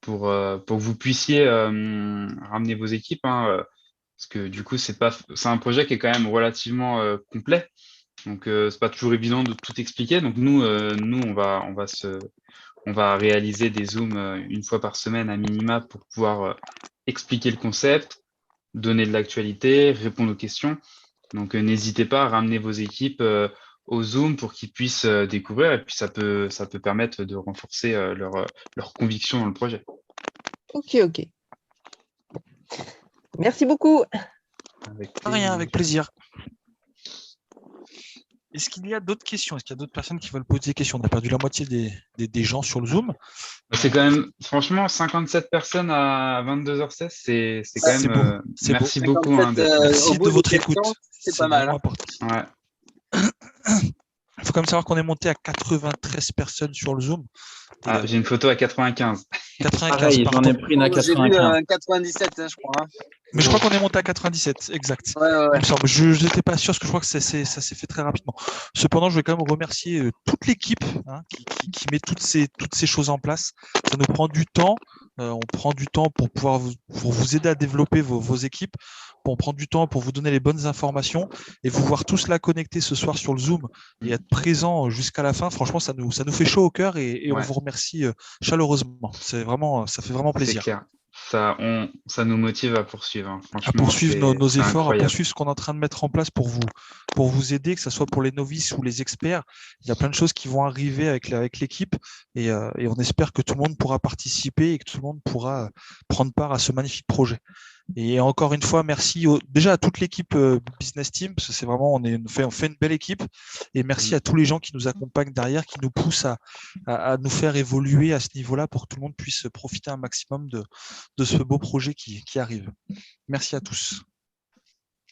pour que vous puissiez ramener vos équipes. Parce que du coup, c'est un projet qui est quand même relativement complet. Donc, c'est pas toujours évident de tout expliquer. Donc, nous on va réaliser des Zooms une fois par semaine à minima pour pouvoir expliquer le concept, donner de l'actualité, répondre aux questions. Donc, n'hésitez pas à ramener vos équipes au Zoom pour qu'ils puissent découvrir. Et puis, ça peut permettre de renforcer leur conviction dans le projet. Ok. Merci beaucoup. Avec plaisir. Est-ce qu'il y a d'autres questions? Est-ce qu'il y a d'autres personnes qui veulent poser des questions? On a perdu la moitié des gens sur le Zoom. C'est quand même, franchement, 57 personnes à 22h16, c'est quand même. Beau. Merci beau. beaucoup. Merci de votre écoute. C'est pas mal. Ouais. Il faut quand même savoir qu'on est monté à 93 personnes sur le Zoom. J'ai une photo à 95. 95. Pareil, j'en ai pris une à J'ai 95. vu 97, je crois. Mais je crois qu'on est monté à 97, exact. Ouais. Il me semble. Je n'étais pas sûr parce que je crois que ça s'est fait très rapidement. Cependant, je vais quand même remercier toute l'équipe qui met toutes ces choses en place. Ça nous prend du temps. On prend du temps pour pouvoir vous aider à développer vos équipes. On prend du temps pour vous donner les bonnes informations et vous voir tous là connectés ce soir sur le Zoom et être présents jusqu'à la fin. Franchement, ça nous fait chaud au cœur et on vous remercie chaleureusement. Ça fait vraiment plaisir. C'est clair. Ça nous motive à poursuivre. À poursuivre nos efforts, incroyable. à poursuivre ce qu'on est en train de mettre en place pour vous aider, que ce soit pour les novices ou les experts. Il y a plein de choses qui vont arriver avec l'équipe et on espère que tout le monde pourra participer et que tout le monde pourra prendre part à ce magnifique projet. Et encore une fois, merci déjà à toute l'équipe Business Team, parce que c'est vraiment, on fait une belle équipe. Et merci à tous les gens qui nous accompagnent derrière, qui nous poussent à nous faire évoluer à ce niveau-là pour que tout le monde puisse profiter un maximum de ce beau projet qui arrive. Merci à tous.